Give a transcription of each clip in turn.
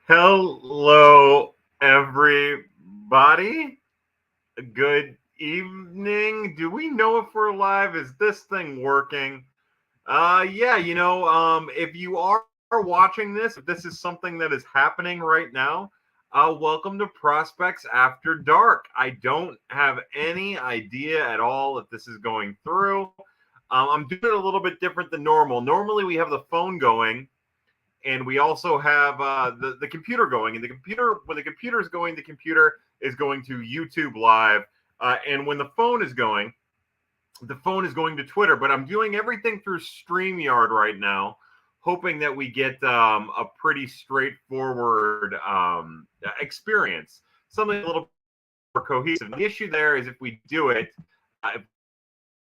Hello, everybody. Good evening. Do we know if we're live? Is this thing working? Yeah, if you are watching this, if this is something that is happening right now, welcome to Prospects After Dark. I don't have any idea at all if this is going through. I'm doing it a little bit different than normal. Normally, we have the phone going and we also have the computer going. And the computer, when the computer is going, the computer is going to YouTube Live, and when the phone is going to Twitter. But I'm doing everything through StreamYard right now, hoping that we get a pretty straightforward experience, something a little more cohesive. The issue there is if we do it, if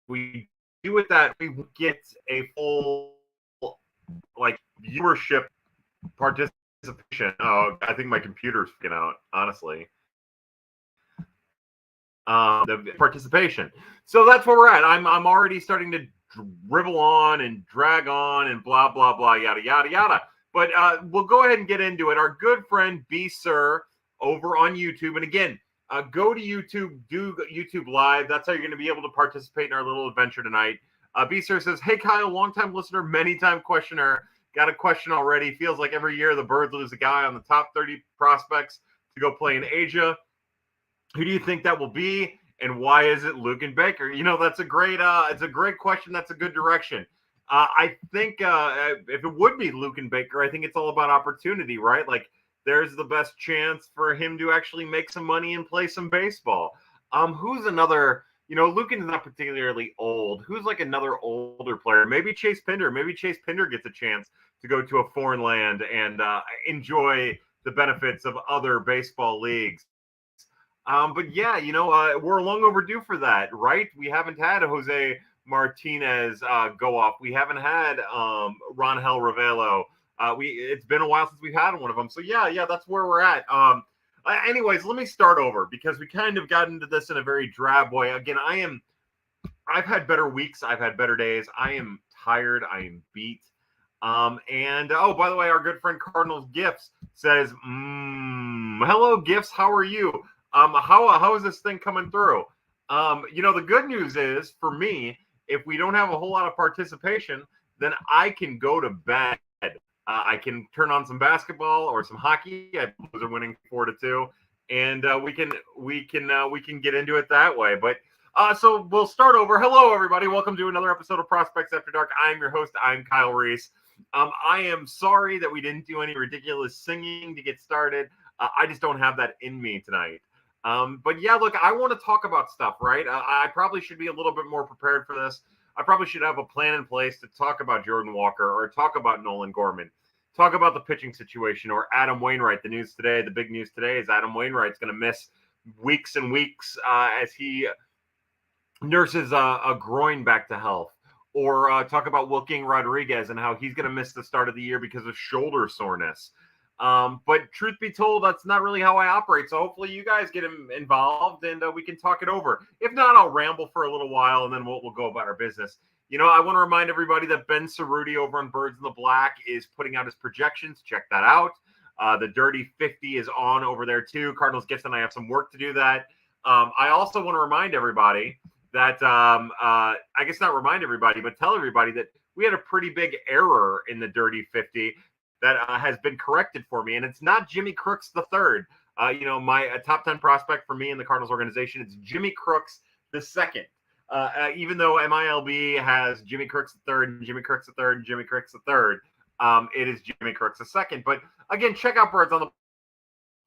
we do it that we get a full like viewership participation. Oh, I think my computer's freaking out, honestly. The participation. So that's where we're at. I'm already starting to dribble on and drag on and blah blah blah yada yada yada. But we'll go ahead and get into it. Our good friend B Sir over on YouTube, and again, go to YouTube, do YouTube Live. That's how you're going to be able to participate in our little adventure tonight. B Sir says, "Hey Kyle, longtime listener, many time questioner. Got a question already. Feels like every year the Birds lose a guy on the top 30 prospects to go play in Asia. Who do you think that will be, and why is it Luken Baker?" That's a great it's a great question. That's a good direction. I think if it would be Luken Baker, I think it's all about opportunity, right? Like there's the best chance for him to actually make some money and play some baseball. Who's another? Luken's not particularly old. Who's like another older player? Maybe Chase Pinder. Maybe Chase Pinder gets a chance to go to a foreign land and enjoy the benefits of other baseball leagues. But yeah, we're long overdue for that, right? We haven't had Jose Martinez go off. We haven't had Rangel Ravelo. It's been a while since we've had one of them. So yeah, that's where we're at. Anyways, let me start over because we kind of got into this in a very drab way. Again, I've had better weeks. I've had better days. I am tired. I am beat. And oh, by the way, our good friend Cardinals Gifts says, "Hello, Gifts. How are you? How is this thing coming through?" The good news is for me, if we don't have a whole lot of participation, then I can go to bed. I can turn on some basketball or some hockey. I believe they're winning 4-2, and we can get into it that way. But so we'll start over. Hello, everybody. Welcome to another episode of Prospects After Dark. I'm your host. I'm Kyle Reese. I am sorry that we didn't do any ridiculous singing to get started. I just don't have that in me tonight. But yeah, look, I want to talk about stuff, right? I probably should be a little bit more prepared for this. I probably should have a plan in place to talk about Jordan Walker or talk about Nolan Gorman, talk about the pitching situation or Adam Wainwright. The big news today is Adam Wainwright's going to miss weeks and weeks as he nurses a groin back to health. Or talk about Joaquin Rodriguez and how he's going to miss the start of the year because of shoulder soreness. But truth be told, that's not really how I operate. So hopefully you guys get involved and we can talk it over. If not, I'll ramble for a little while and then we'll go about our business. I want to remind everybody that Ben Cerruti over on Birds in the Black is putting out his projections. Check that out. The Dirty 50 is on over there too. Cardinals Gifts and I have some work to do that. I also want to remind everybody that I guess not remind everybody, but tell everybody that we had a pretty big error in the Dirty 50 that has been corrected for me, and it's not Jimmy Crooks the third. My top 10 prospect for me in the Cardinals organization, it's Jimmy Crooks the second. Even though MILB has Jimmy Crooks the third, and Jimmy Crooks the third, and Jimmy Crooks the third, it is Jimmy Crooks the second. But again, check out Birds on the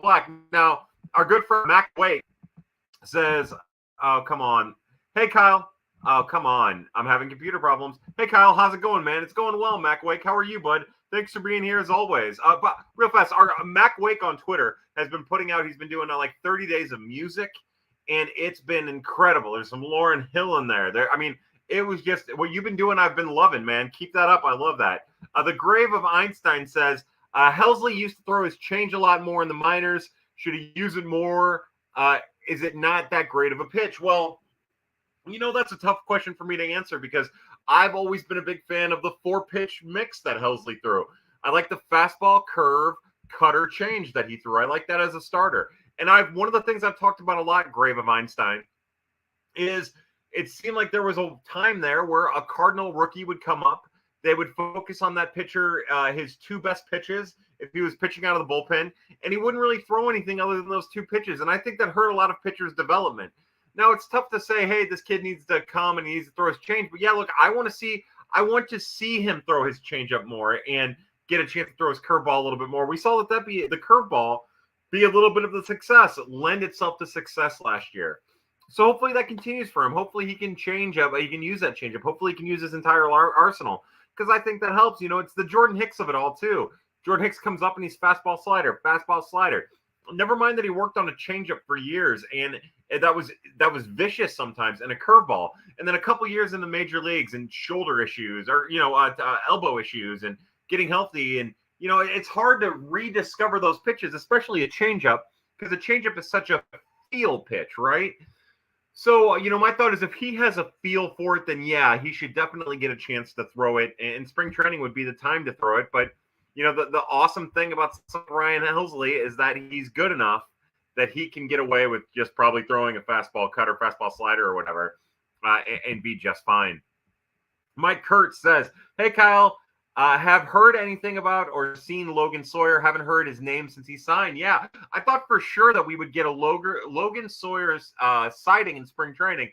Black. Now, our good friend Mac Wake says, "Oh, come on. Hey, Kyle. Oh, come on. I'm having computer problems. Hey, Kyle, how's it going, man? It's going well, Mac Wake. How are you, bud? Thanks for being here as always." But real fast, our Mac Wake on Twitter has been putting out, he's been doing like 30 days of music, and it's been incredible. There's some Lauryn Hill in there. It was just what you've been doing. I've been loving, man. Keep that up. I love that. The Grave of Einstein says, Helsley used to throw his change a lot more in the minors. Should he use it more? Is it not that great of a pitch? Well, that's a tough question for me to answer because I've always been a big fan of the 4-pitch mix that Helsley threw. I like the fastball, curve, cutter change that he threw. I like that as a starter. And one of the things I've talked about a lot, Grave of Einstein, is it seemed like there was a time there where a Cardinal rookie would come up. They would focus on that pitcher, his two best pitches, if he was pitching out of the bullpen, and he wouldn't really throw anything other than those two pitches. And I think that hurt a lot of pitchers' development. Now, it's tough to say, hey, this kid needs to come and he needs to throw his change. But yeah, look, I want to see him throw his changeup more and get a chance to throw his curveball a little bit more. We saw that be the curveball be a little bit of the success, lend itself to success last year. So hopefully that continues for him. Hopefully he can change up. He can use that changeup. Hopefully he can use his entire arsenal, because I think that helps. It's the Jordan Hicks of it all too. Jordan Hicks comes up and he's fastball slider. Never mind that he worked on a changeup for years, and that was vicious sometimes, and a curveball. And then a couple years in the major leagues and shoulder issues, or elbow issues, and getting healthy. And it's hard to rediscover those pitches, especially a changeup, because a changeup is such a feel pitch, right? So, my thought is if he has a feel for it, then yeah, he should definitely get a chance to throw it. And spring training would be the time to throw it. But, the awesome thing about Ryan Helsley is that he's good enough that he can get away with just probably throwing a fastball cutter, fastball slider, or whatever, and be just fine. Mike Kurtz says, hey, Kyle, have heard anything about or seen Logan Sawyer? Haven't heard his name since he signed. Yeah, I thought for sure that we would get a Logan Sawyer's sighting in spring training,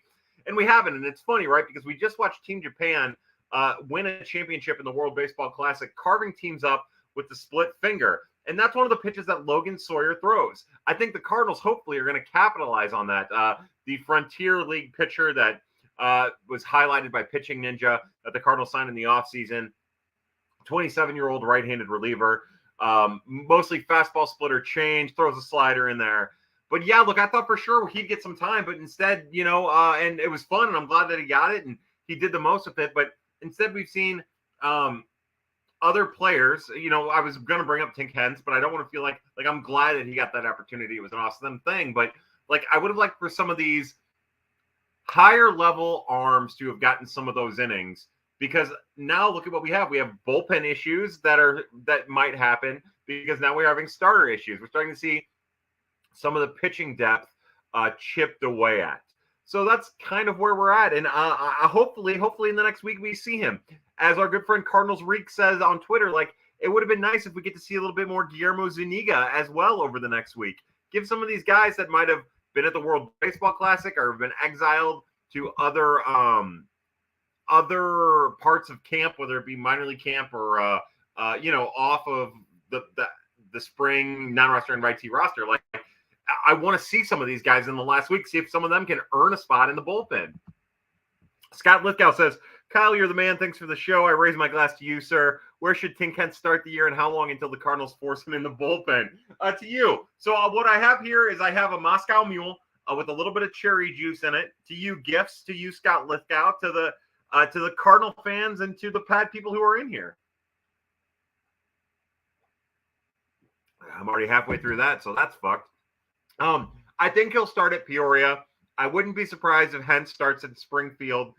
and we haven't. And it's funny, right? Because we just watched Team Japan win a championship in the World Baseball Classic, carving teams up with the split finger. And that's one of the pitches that Logan Sawyer throws. I think the Cardinals hopefully are going to capitalize on that. The Frontier League pitcher that was highlighted by Pitching Ninja that the Cardinals signed in the offseason. 27-year-old right-handed reliever, mostly fastball splitter change, throws a slider in there. But yeah, look, I thought for sure he'd get some time, but instead, and it was fun, and I'm glad that he got it, and he did the most of it. But instead, we've seen other players. I was going to bring up Tink Hence, but I don't want to feel like I'm glad that he got that opportunity. It was an awesome thing. But I would have liked for some of these higher level arms to have gotten some of those innings. Because now look at what we have. We have bullpen issues that might happen because now we're having starter issues. We're starting to see some of the pitching depth chipped away at. So that's kind of where we're at. And hopefully in the next week we see him. As our good friend Cardinals Reek says on Twitter, it would have been nice if we get to see a little bit more Guillermo Zuniga as well over the next week. Give some of these guys that might have been at the World Baseball Classic or have been exiled to other parts of camp, whether it be minor league camp or off of the spring non-roster invitee roster. I want to see some of these guys in the last week, see if some of them can earn a spot in the bullpen. Scott Lithgow says, Kyle, you're the man. Thanks for the show. I raise my glass to you, sir. Where should Tink Hence start the year, and how long until the Cardinals force him in the bullpen? To you. So what I have here is I have a Moscow Mule with a little bit of cherry juice in it. To you, gifts. To you, Scott Lithgow. To the Cardinal fans and to the Pad people who are in here. I'm already halfway through that, so that's fucked. I think he'll start at Peoria. I wouldn't be surprised if Hence starts at Springfield.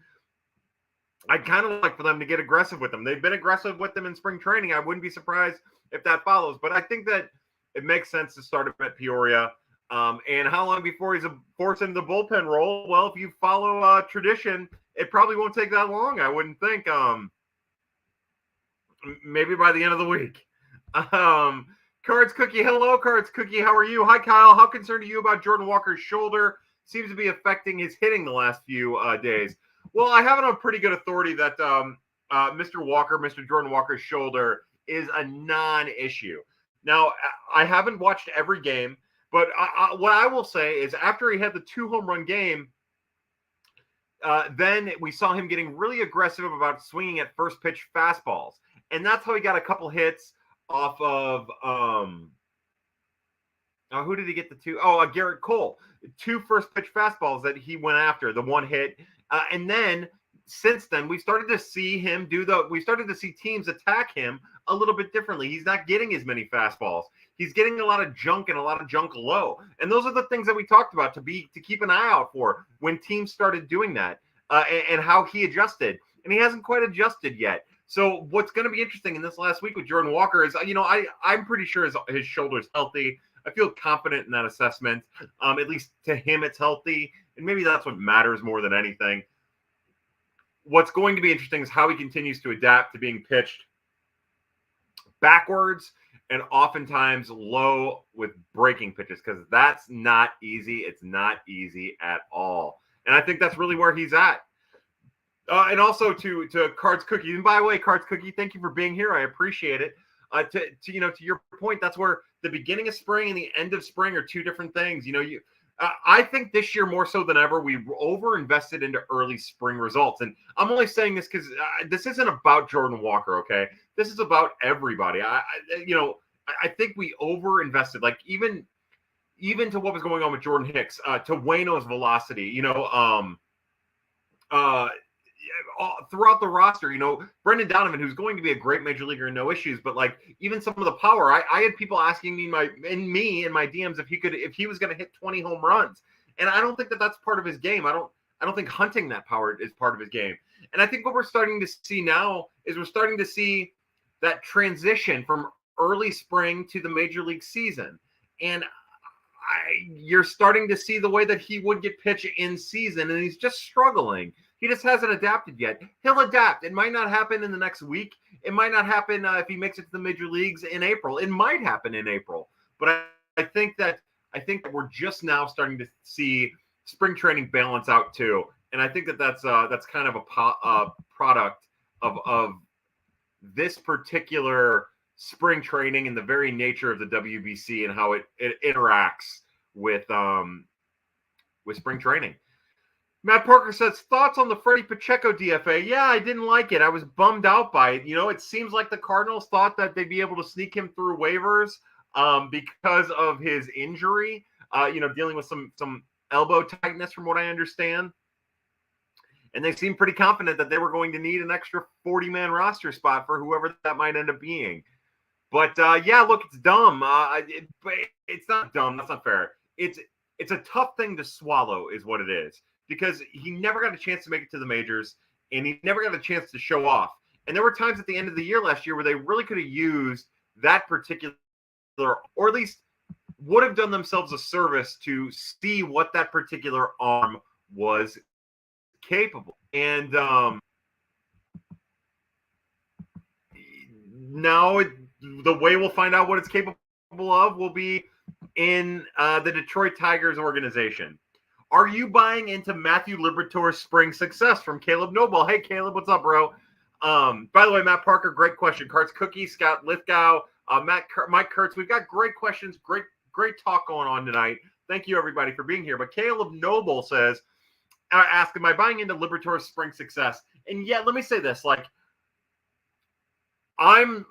I'd kind of like for them to get aggressive with them. They've been aggressive with them in spring training. I wouldn't be surprised if that follows. But I think that it makes sense to start him at Peoria. And how long before he's forced into the bullpen role? Well, if you follow tradition, it probably won't take that long. I wouldn't think. Maybe by the end of the week. Cards Cookie. Hello, Cards Cookie. How are you? Hi, Kyle. How concerned are you about Jordan Walker's shoulder? Seems to be affecting his hitting the last few days. Well, I have it on pretty good authority that Mr. Jordan Walker's shoulder is a non-issue. Now, I haven't watched every game, but what I will say is after he had the 2 home run game, then we saw him getting really aggressive about swinging at first pitch fastballs. And that's how he got a couple hits off of who did he get the 2? Garrett Cole. 2 first pitch fastballs that he went after, the 1 hit. And then since then, we started to see teams attack him a little bit differently. He's not getting as many fastballs. He's getting a lot of junk and a lot of junk low. And those are the things that we talked about to keep an eye out for when teams started doing that and how he adjusted. And he hasn't quite adjusted yet. So what's going to be interesting in this last week with Jordan Walker is, I'm pretty sure his shoulder's healthy. I feel confident in that assessment. At least to him, it's healthy. And maybe that's what matters more than anything. What's going to be interesting is how he continues to adapt to being pitched backwards and oftentimes low with breaking pitches, because that's not easy. It's not easy at all. And I think that's really where he's at. And also to Cards Cookie. And by the way, Cards Cookie, thank you for being here. I appreciate it. To your point, that's where the beginning of spring and the end of spring are two different things. I think this year more so than ever, we over-invested into early spring results. And I'm only saying this because this isn't about Jordan Walker, okay? This is about everybody. I think we over-invested, like even to what was going on with Jordan Hicks, to Waino's velocity, throughout the roster, Brendan Donovan, who's going to be a great major leaguer and no issues, but like even some of the power, I had people asking me in my DMs if he was going to hit 20 home runs, and I don't think that that's part of his game. I don't think hunting that power is part of his game, and I think what we're starting to see now is we're starting to see that transition from early spring to the major league season, and you're starting to see the way that he would get pitched in season, and he's just struggling. He just hasn't adapted yet. He'll adapt. It might not happen in the next week. It might not happen if he makes it to the major leagues in April. It might happen in April. But I think that we're just now starting to see spring training balance out too. And I think that that's kind of a product of this particular spring training and the very nature of the WBC and how it interacts with spring training. Matt Parker says, thoughts on the Freddie Pacheco DFA? Yeah, I didn't like it. I was bummed out by it. It seems like the Cardinals thought that they'd be able to sneak him through waivers because of his injury, dealing with some elbow tightness from what I understand. And they seemed pretty confident that they were going to need an extra 40-man roster spot for whoever that might end up being. But, yeah, look, it's dumb. It's not dumb. That's not fair. It's a tough thing to swallow is what it is. Because he never got a chance to make it to the majors, and he never got a chance to show off. And there were times at the end of the year last year where they really could have used that particular, or at least would have done themselves a service to see what that particular arm was capable. And now the way we'll find out what it's capable of will be in the Detroit Tigers organization. Are you buying into Matthew Liberatore's spring success? From Caleb Noble. Hey, Caleb, what's up, bro? By the way, Matt Parker, great question. Carts Cookie, Scott Lithgow, Mike Kurtz. We've got great questions, great talk going on tonight. Thank you, everybody, for being here. But Caleb Noble says, ask, am I buying into Liberatore's spring success? And yeah, let me say this. Like, I'm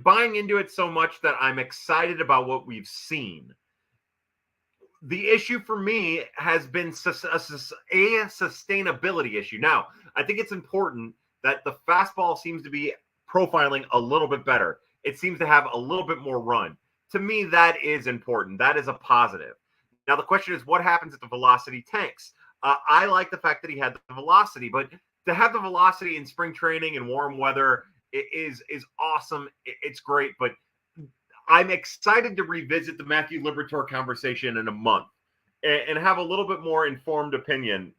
buying into it so much that I'm excited about what we've seen. The issue for me has been a sustainability issue. Now, I think it's important that the fastball seems to be profiling a little bit better. It seems to have a little bit more run. To me, that is important. That is a positive. Now, the question is, what happens if the velocity tanks? I like the fact that he had the velocity, but to have the velocity in spring training and warm weather is awesome. It's great, but I'm excited to revisit the Matthew Liberatore conversation in a month and have a little bit more informed opinion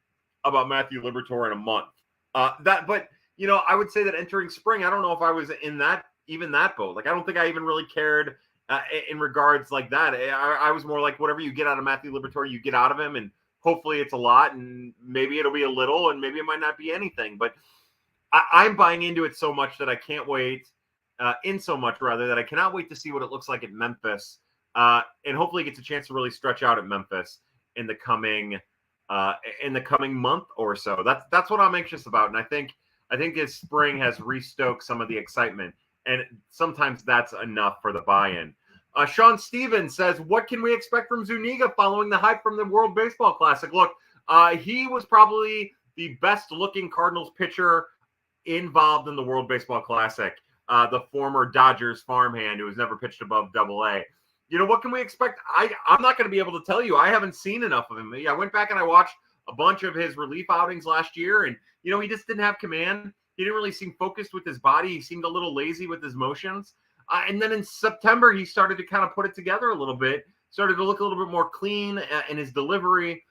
about Matthew Liberatore in a month. But I would say that entering spring, I don't know if I was in that boat. Like, I don't think I even really cared in regards like that. I was more like, whatever you get out of Matthew Liberatore, you get out of him, and hopefully it's a lot, and maybe it'll be a little, and maybe it might not be anything. But I'm buying into it so much that I can't wait. That I cannot wait to see what it looks like at Memphis, and hopefully gets a chance to really stretch out at Memphis in the coming month or so. That's what I'm anxious about, and I think his spring has restoked some of the excitement, and sometimes that's enough for the buy-in. Sean Stevens says, "What can we expect from Zuniga following the hype from the World Baseball Classic?" Look, he was probably the best-looking Cardinals pitcher involved in the World Baseball Classic. The former Dodgers farmhand who has never pitched above Double-A. What can we expect? I'm not going to be able to tell you. I haven't seen enough of him. I went back and I watched a bunch of his relief outings last year, and he just didn't have command. He didn't really seem focused with his body. He seemed a little lazy with his motions. And then in September, he started to kind of put it together a little bit, started to look a little bit more clean in his delivery.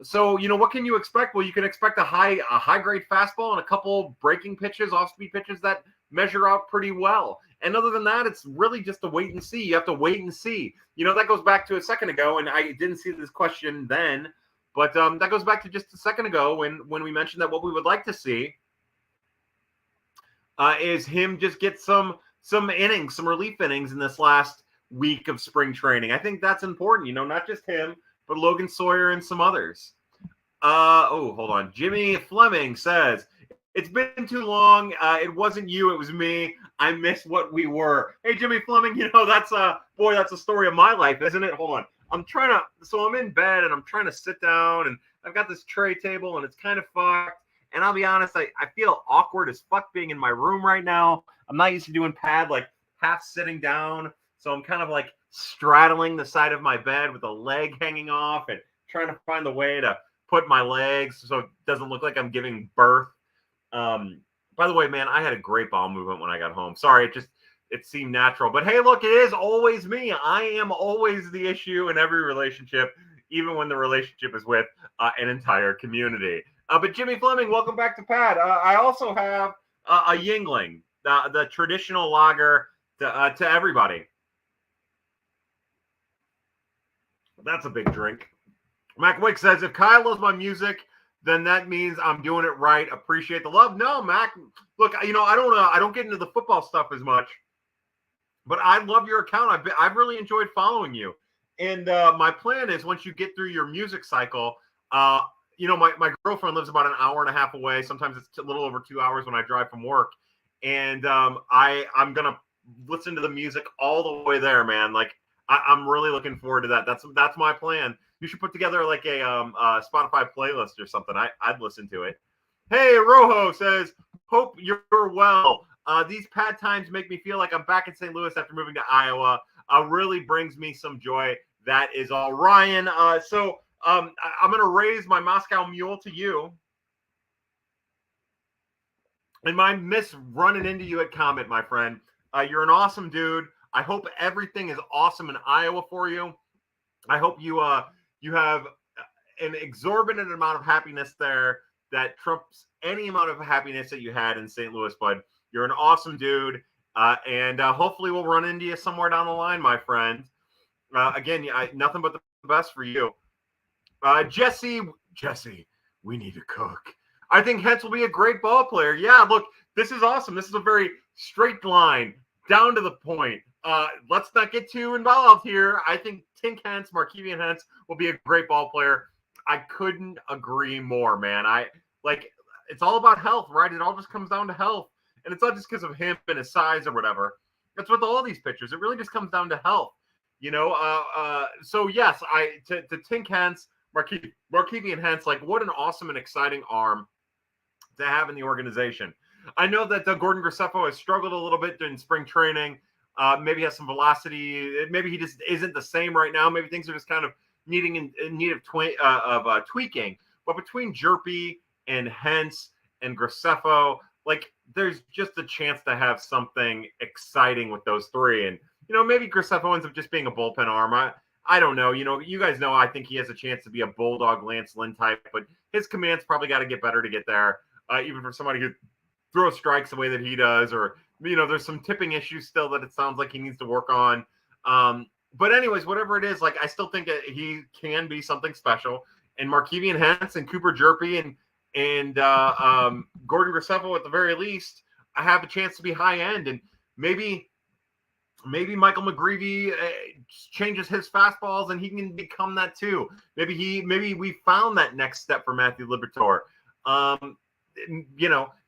So, what can you expect? Well, you can expect a high grade fastball and a couple breaking pitches, off speed pitches that measure out pretty well. And other than that, it's really just a wait and see. You have to wait and see. That goes back to a second ago, and I didn't see this question then, but that goes back to just a second ago when we mentioned that what we would like to see is him just get some innings, some relief innings in this last week of spring training. I think that's important, not just him, but Logan Sawyer and some others. Hold on. Jimmy Fleming says, it's been too long. It wasn't you. It was me. I miss what we were. Hey, Jimmy Fleming, that's a story of my life, isn't it? Hold on. I'm in bed and I'm trying to sit down and I've got this tray table and it's kind of fucked. And I'll be honest, I feel awkward as fuck being in my room right now. I'm not used to doing pad, like half sitting down. So I'm kind of like straddling the side of my bed with a leg hanging off and trying to find the way to put my legs so it doesn't look like I'm giving birth. By the way, man, I had a great bowel movement when I got home. Sorry, it seemed natural. But hey, look, it is always me. I am always the issue in every relationship, even when the relationship is with an entire community. But Jimmy Fleming, welcome back to Pad. I also have a Yuengling, the traditional lager to everybody. That's a big drink. Mac Wick says, if Kyle loves my music, then that means I'm doing it right. Appreciate the love. No, Mac, look, I don't get into the football stuff as much, but I love your account. I've really enjoyed following you. And my plan is once you get through your music cycle, my girlfriend lives about an hour and a half away. Sometimes it's a little over 2 hours when I drive from work. And I'm going to listen to the music all the way there, man. Like, I'm really looking forward to that. That's my plan. You should put together like a Spotify playlist or something. I'd listen to it. Hey, Rojo says, hope you're well. These pad times make me feel like I'm back in St. Louis after moving to Iowa. Really brings me some joy. That is all. Ryan, I'm going to raise my Moscow Mule to you. And I miss running into you at Comet, my friend. You're an awesome dude. I hope everything is awesome in Iowa for you. I hope you have an exorbitant amount of happiness there that trumps any amount of happiness that you had in St. Louis, bud. You're an awesome dude. And hopefully we'll run into you somewhere down the line, my friend. Again, nothing but the best for you. Jesse, we need to cook. I think Hentz will be a great ball player. Yeah, look, this is awesome. This is a very straight line, down to the point. Let's not get too involved here. I think Tink Hentz, Markevian Hentz, will be a great ball player. I couldn't agree more, man. It's all about health, right? It all just comes down to health. And it's not just because of him and his size or whatever. That's with all these pitchers. It really just comes down to health. So yes, to Tink Hentz, Markevian Hentz, like what an awesome and exciting arm to have in the organization. I know that Gordon Graceffo has struggled a little bit during spring training. Maybe has some velocity. Maybe he just isn't the same right now. Maybe things are just kind of in need of tweaking. But between Jerpy and Hentz and Graceffo, like there's just a chance to have something exciting with those three. And maybe Graceffo ends up just being a bullpen arm. I don't know. You guys know I think he has a chance to be a bulldog Lance Lynn type, but his command's probably got to get better to get there. Even for somebody who throws strikes the way that he does, or there's some tipping issues still that it sounds like he needs to work on. But anyways, whatever it is, like I still think that he can be something special. And Markevian Hentz and Cooper Jerpy and Gordon Graceffo at the very least, I have a chance to be high end, and maybe Michael McGreevy changes his fastballs and he can become that too. Maybe we found that next step for Matthew Liberatore.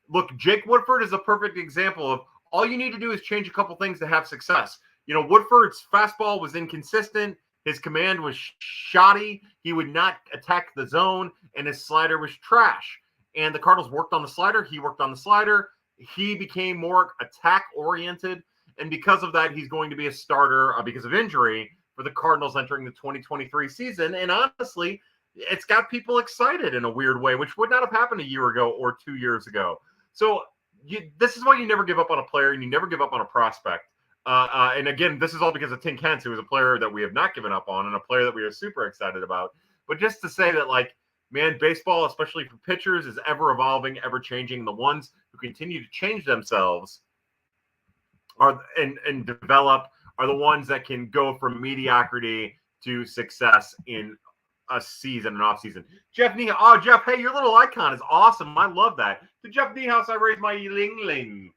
Look, Jake Woodford is a perfect example of all you need to do is change a couple things to have success. Woodford's fastball was inconsistent. His command was shoddy. He would not attack the zone, and his slider was trash. And the Cardinals worked on the slider. He worked on the slider. He became more attack-oriented, and because of that, he's going to be a starter because of injury for the Cardinals entering the 2023 season. And honestly, it's got people excited in a weird way, which would not have happened a year ago or 2 years ago. So this is why you never give up on a player and you never give up on a prospect. And again, this is all because of Tim Kentz, who is a player that we have not given up on and a player that we are super excited about. But just to say that, like, man, baseball, especially for pitchers, is ever evolving, ever changing. The ones who continue to change themselves and develop are the ones that can go from mediocrity to success in a season, an off season. Jeff Niehaus. Oh, Jeff, hey, your little icon is awesome. I love that. To Jeff Niehaus, I raise my ling ling.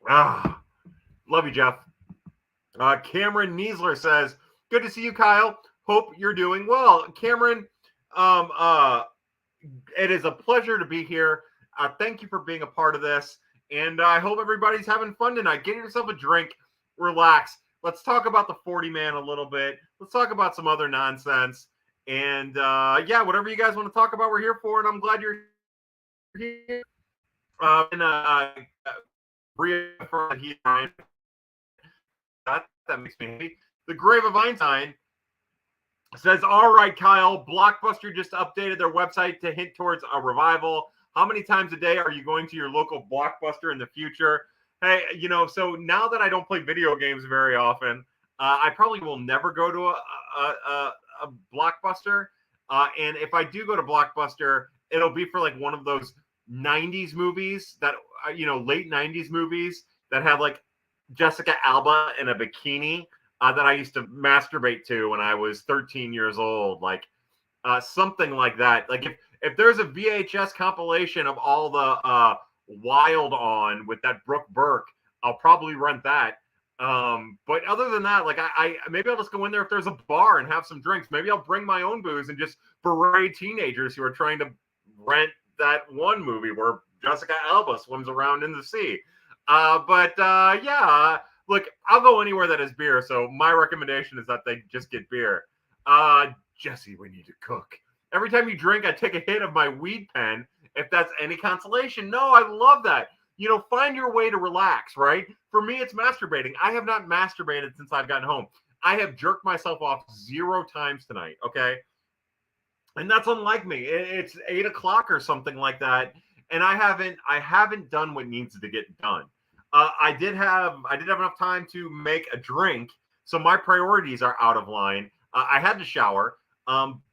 Ah, love you, Jeff. Cameron Niesler says, good to see you, Kyle. Hope you're doing well. Cameron, it is a pleasure to be here. Thank you for being a part of this. And I hope everybody's having fun tonight. Get yourself a drink, relax. Let's talk about the 40-man a little bit. Let's talk about some other nonsense. And, yeah, whatever you guys want to talk about, we're here for. And I'm glad you're here. That makes me happy. The Grave of Einstein says, all right, Kyle, Blockbuster just updated their website to hint towards a revival. How many times a day are you going to your local Blockbuster in the future? Hey, you know, so now that I don't play video games very often, I probably will never go to a Blockbuster. And if I do go to Blockbuster, it'll be for like one of those 90s movies that, you know, late 90s movies that have like Jessica Alba in a bikini that I used to masturbate to when I was 13 years old. Like something like that. Like if there's a VHS compilation of all the Wild On with that Brooke Burke, I'll probably rent that. But other than that, like I maybe I'll just go in there if there's a bar and have some drinks. Maybe I'll bring my own booze and just berate teenagers who are trying to rent that one movie where Jessica Alba swims around in the sea. Yeah, look, I'll go anywhere that has beer. So my recommendation is that they just get beer. Jesse, we need to cook. Every time you drink, I take a hit of my weed pen. If that's any consolation. No, I love that. You know, find your way to relax, right? For me, it's masturbating. I have not masturbated since I've gotten home. I have jerked myself off 0 times tonight, okay? And that's unlike me. It's 8 o'clock or something like that, and I haven't done what needs to get done. I did have enough time to make a drink, so my priorities are out of line. I had to shower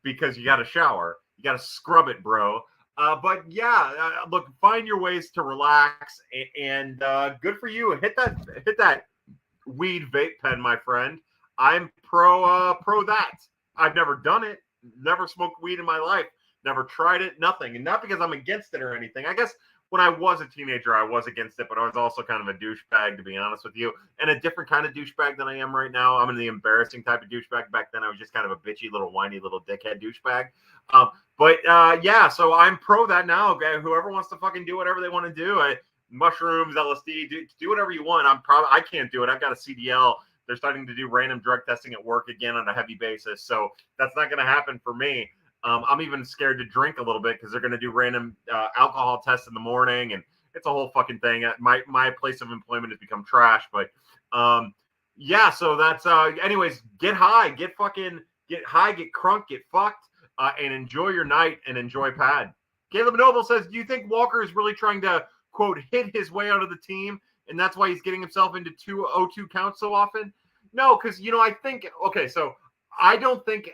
because you got to shower. You got to scrub it, bro. But yeah, look, find your ways to relax, and good for you. Hit that weed vape pen, my friend. I'm pro that. I've never done it. Never smoked weed in my life. Never tried it. Nothing. And not because I'm against it or anything. I guess when I was a teenager, I was against it, but I was also kind of a douchebag, to be honest with you, and a different kind of douchebag than I am right now. I'm in the embarrassing type of douchebag. Back then, I was just kind of a bitchy, little whiny, little dickhead douchebag. Yeah, so I'm pro that now. Okay, whoever wants to fucking do whatever they want to do, mushrooms, LSD, do whatever you want. I can't do it. I've got a CDL. They're starting to do random drug testing at work again on a heavy basis, so that's not going to happen for me. I'm even scared to drink a little bit because they're going to do random alcohol tests in the morning, and it's a whole fucking thing. My place of employment has become trash, but yeah. So that's anyways. Get high, get high, get crunk, get fucked, and enjoy your night and enjoy pad. Caleb Noble says, do you think Walker is really trying to quote hit his way out of the team, and that's why he's getting himself into 2-0-2 counts so often? No, because I think so I don't think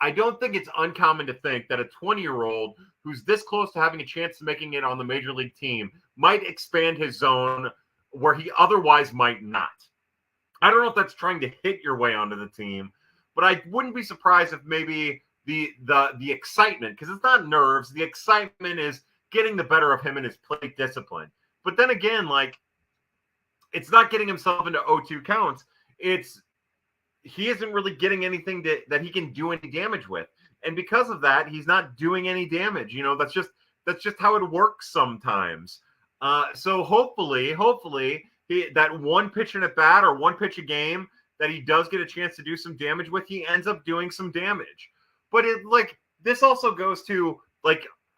it's uncommon to think that a 20-year-old who's this close to having a chance to making it on the major league team might expand his zone where he otherwise might not. I don't know if that's trying to hit your way onto the team, but I wouldn't be surprised if maybe the excitement, because it's not nerves, the excitement is getting the better of him in his plate discipline. But then again, like, it's not getting himself into 0-2 counts. He isn't really getting anything that he can do any damage with. And because of that, he's not doing any damage. That's just how it works sometimes. So hopefully that one pitch in at bat or one pitch a game that he does get a chance to do some damage with, he ends up doing some damage. But this also goes to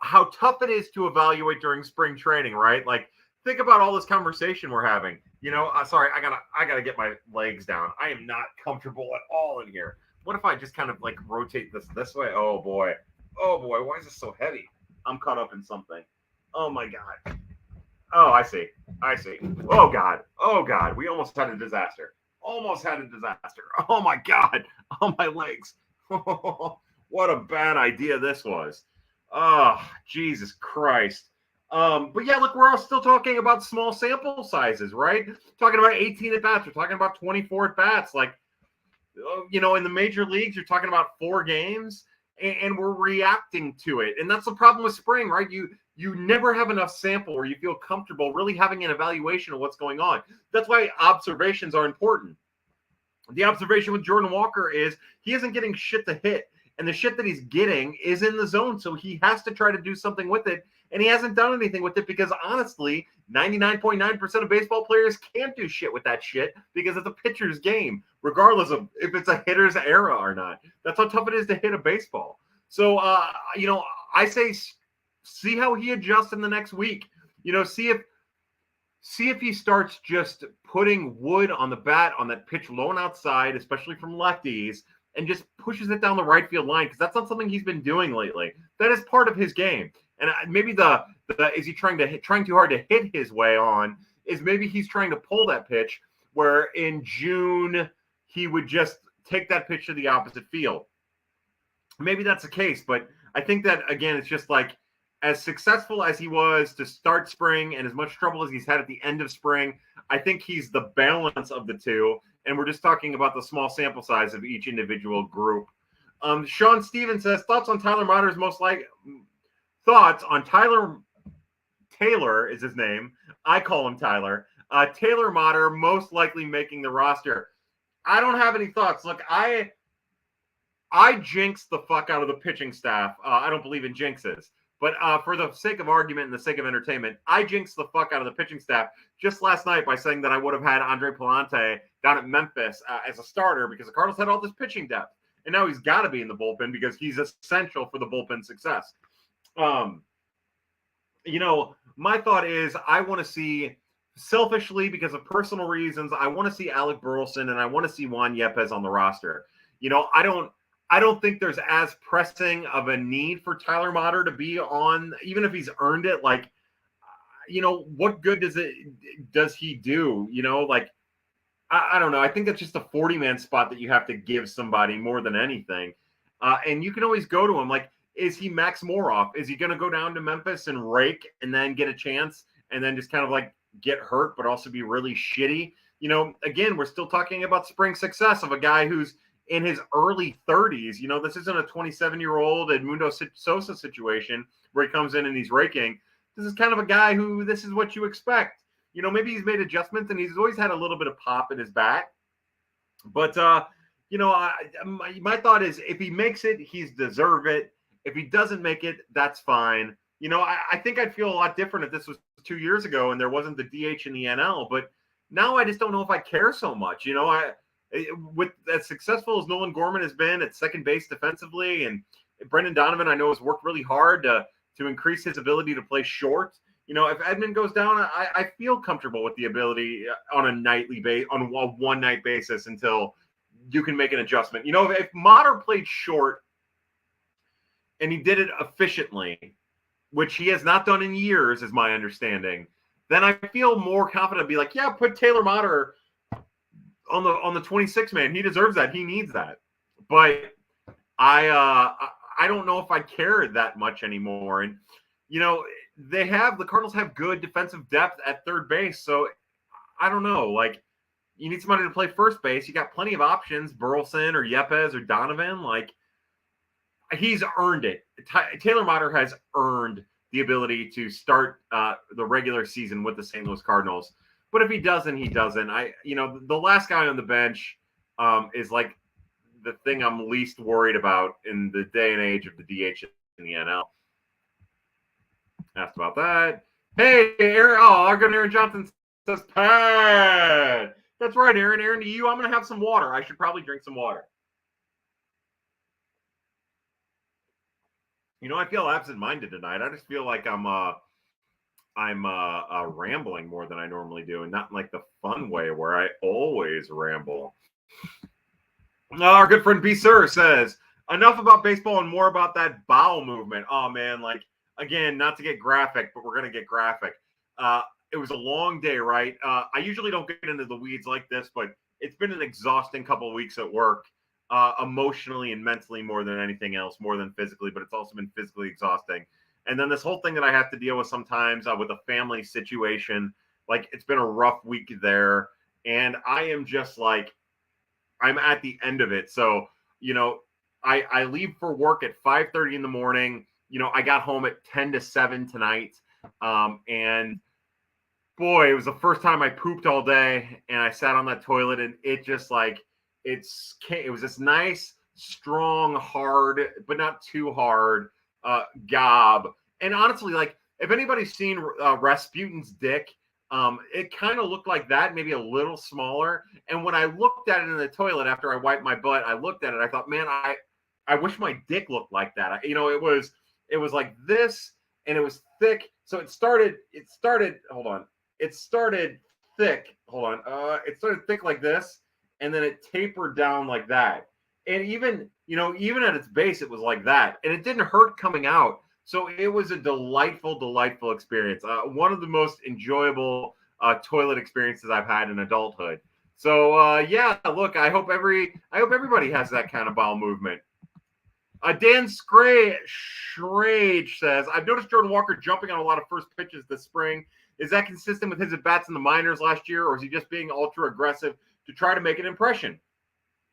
how tough it is to evaluate during spring training, right? Like, think about all this conversation we're having. Sorry, I gotta get my legs down. I am not comfortable at all in here. What if I just kind of rotate this way? Oh boy, why is this so heavy? I'm caught up in something. Oh my God. Oh, I see. Oh God. We almost had a disaster. Oh my God. Oh, my legs. What a bad idea this was. Oh, Jesus Christ. But yeah, look, we're all still talking about small sample sizes, right? Talking about 18 at bats. We're talking about 24 at bats. Like, in the major leagues, you're talking about 4 games, and we're reacting to it. And that's the problem with spring, right? You never have enough sample where you feel comfortable really having an evaluation of what's going on. That's why observations are important. The observation with Jordan Walker is he isn't getting shit to hit, and the shit that he's getting is in the zone, so he has to try to do something with it, and he hasn't done anything with it because, honestly, 99.9% of baseball players can't do shit with that shit because it's a pitcher's game, regardless of if it's a hitter's era or not. That's how tough it is to hit a baseball. So, I say see how he adjusts in the next week. See if he starts just putting wood on the bat on that pitch low and outside, especially from lefties, and just pushes it down the right field line, because that's not something he's been doing lately. That is part of his game. And maybe the is he trying too hard to hit his way on, is maybe he's trying to pull that pitch where in June he would just take that pitch to the opposite field. Maybe that's the case, but I think that, again, it's just like, as successful as he was to start spring and as much trouble as he's had at the end of spring, I think he's the balance of the two. And we're just talking about the small sample size of each individual group. Sean Stevens says, thoughts on Tyler Matter's Taylor is his name. I call him Tyler. Taylor Matter most likely making the roster. I don't have any thoughts. Look, I jinx the fuck out of the pitching staff. I don't believe in jinxes. But for the sake of argument and the sake of entertainment, I jinxed the fuck out of the pitching staff just last night by saying that I would have had Andre Palante down at Memphis as a starter because the Cardinals had all this pitching depth. And now he's got to be in the bullpen because he's essential for the bullpen success. My thought is I want to see, selfishly, because of personal reasons, I want to see Alec Burleson and I want to see Juan Yepez on the roster. I don't think there's as pressing of a need for Tyler Matter to be on, even if he's earned it. Like, what good does he do? I don't know. I think that's just a 40-man spot that you have to give somebody more than anything. And you can always go to him. Like, is he Max Moroff? Is he going to go down to Memphis and rake and then get a chance and then just kind of like get hurt, but also be really shitty? Again, we're still talking about spring success of a guy who's in his early 30s. This isn't a 27-year-old Edmundo Sosa situation where he comes in and he's raking. This is kind of a guy who this is what you expect. Maybe he's made adjustments and he's always had a little bit of pop in his bat. But, my thought is if he makes it, he's deserved it. If he doesn't make it, that's fine. I think I'd feel a lot different if this was 2 years ago and there wasn't the DH in the NL. But now I just don't know if I care so much. With as successful as Nolan Gorman has been at second base defensively, and Brendan Donovan, I know, has worked really hard to increase his ability to play short. If Edman goes down, I feel comfortable with the ability on a nightly on a one-night basis until you can make an adjustment. If Matter played short and he did it efficiently, which he has not done in years, is my understanding, then I feel more confident to be like, yeah, put Taylor Matter on the 26 man. He deserves that. He needs that. But I don't know if I care that much anymore. And the Cardinals have good defensive depth at third base. So I don't know. Like, you need somebody to play first base. You got plenty of options, Burleson or Yepez or Donovan. Like, he's earned it. Taylor Matter has earned the ability to start the regular season with the St. Louis Cardinals. But if he doesn't, he doesn't. The last guy on the bench is like the thing I'm least worried about in the day and age of the DH in the NL. Asked about that. Hey, Aaron. Oh, our good Aaron Johnson says, Pat. That's right, Aaron. Aaron, to you, I'm going to have some water. I should probably drink some water. I feel absent-minded tonight. I just feel like I'm rambling more than I normally do, and not in like the fun way where I always ramble. Our good friend B. Sir says, enough about baseball and more about that bowel movement. Oh man, like again, not to get graphic, but we're going to get graphic. It was a long day, right? I usually don't get into the weeds like this, but it's been an exhausting couple of weeks at work, emotionally and mentally more than anything else, more than physically, but it's also been physically exhausting. And then this whole thing that I have to deal with sometimes with a family situation, like it's been a rough week there. And I am just like, I'm at the end of it. So, I leave for work at 5:30 in the morning. I got home at 10 to 7 tonight. And boy, it was the first time I pooped all day, and I sat on that toilet, and it just like it was this nice, strong, hard, but not too hard gob. And honestly, like if anybody's seen Rasputin's dick, it kind of looked like that, maybe a little smaller. And when I looked at it in the toilet after I wiped my butt, I looked at it. I thought, man, I wish my dick looked like that. It was like this, and it was thick. So it started. Hold on. It started thick. Hold on. It started thick like this, and then it tapered down like that. And even at its base, it was like that, and it didn't hurt coming out. So it was a delightful, delightful experience. One of the most enjoyable toilet experiences I've had in adulthood. So yeah, look, I hope everybody has that kind of bowel movement. Dan Schrage says, I've noticed Jordan Walker jumping on a lot of first pitches this spring. Is that consistent with his at-bats in the minors last year, or is he just being ultra aggressive to try to make an impression?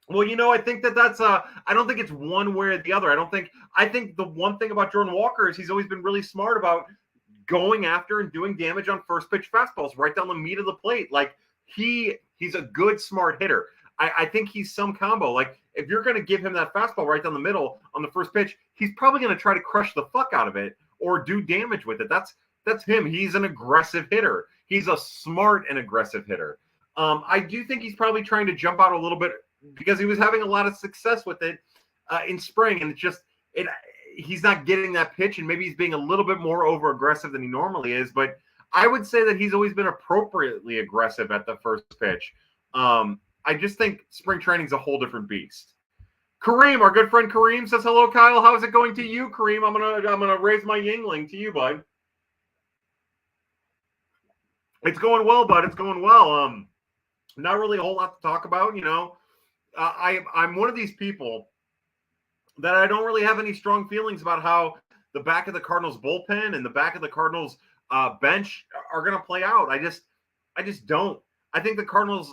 Well, I think that's I don't think it's one way or the other. I think the one thing about Jordan Walker is he's always been really smart about going after and doing damage on first pitch fastballs right down the meat of the plate. Like he's a good, smart hitter. I think he's some combo. Like if you're going to give him that fastball right down the middle on the first pitch, he's probably going to try to crush the fuck out of it or do damage with it. That's him. He's an aggressive hitter. He's a smart and aggressive hitter. I do think he's probably trying to jump out a little bit because he was having a lot of success with it in spring, and he's not getting that pitch, and maybe he's being a little bit more over aggressive than he normally is. But I would say that he's always been appropriately aggressive at the first pitch. I just think spring training is a whole different beast. Kareem, our good friend Kareem says, hello, Kyle. How's it going to you, Kareem? I'm gonna raise my Yingling to you, bud. It's going well, bud. It's going well. Not really a whole lot to talk about, I'm one of these people that I don't really have any strong feelings about how the back of the Cardinals bullpen and the back of the Cardinals bench are going to play out. I just don't. I think the Cardinals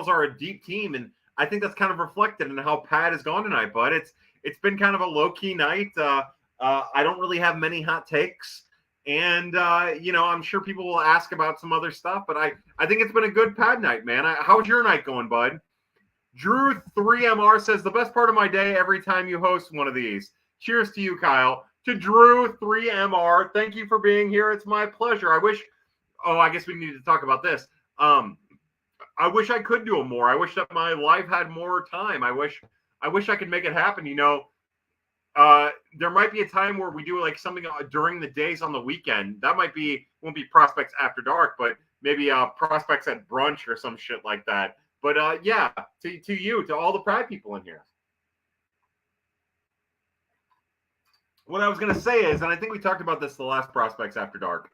are a deep team, and I think that's kind of reflected in how Pat has gone tonight. But it's been kind of a low key night. I don't really have many hot takes, and I'm sure people will ask about some other stuff. But I think it's been a good Pat night, man. How's your night going, bud? Drew 3MR says, the best part of my day every time you host one of these. Cheers to you, Kyle. To Drew 3MR, thank you for being here. It's my pleasure. I guess we need to talk about this. I wish I could do it more. I wish that my life had more time. I wish I could make it happen. There might be a time where we do like something during the days on the weekend. That won't be Prospects After Dark, but maybe Prospects at Brunch or some shit like that. But yeah, to all the Pride people in here. What I was going to say is, and I think we talked about this the last Prospects After Dark.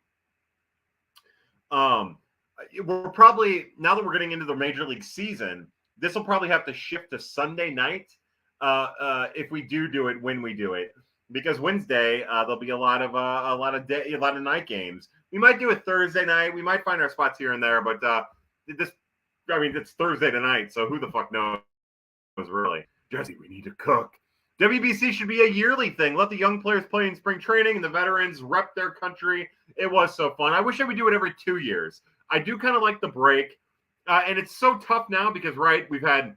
We're probably, now that we're getting into the Major League season, this will probably have to shift to Sunday night if we do it when we do it, because Wednesday there'll be a lot of night games. We might do it Thursday night. We might find our spots here and there, but it's Thursday tonight, so who the fuck knows, really? Jesse, we need to cook. WBC should be a yearly thing. Let the young players play in spring training and the veterans rep their country. It was so fun. I wish I would do it every 2 years. I do kind of like the break. And it's so tough now because, right, we've had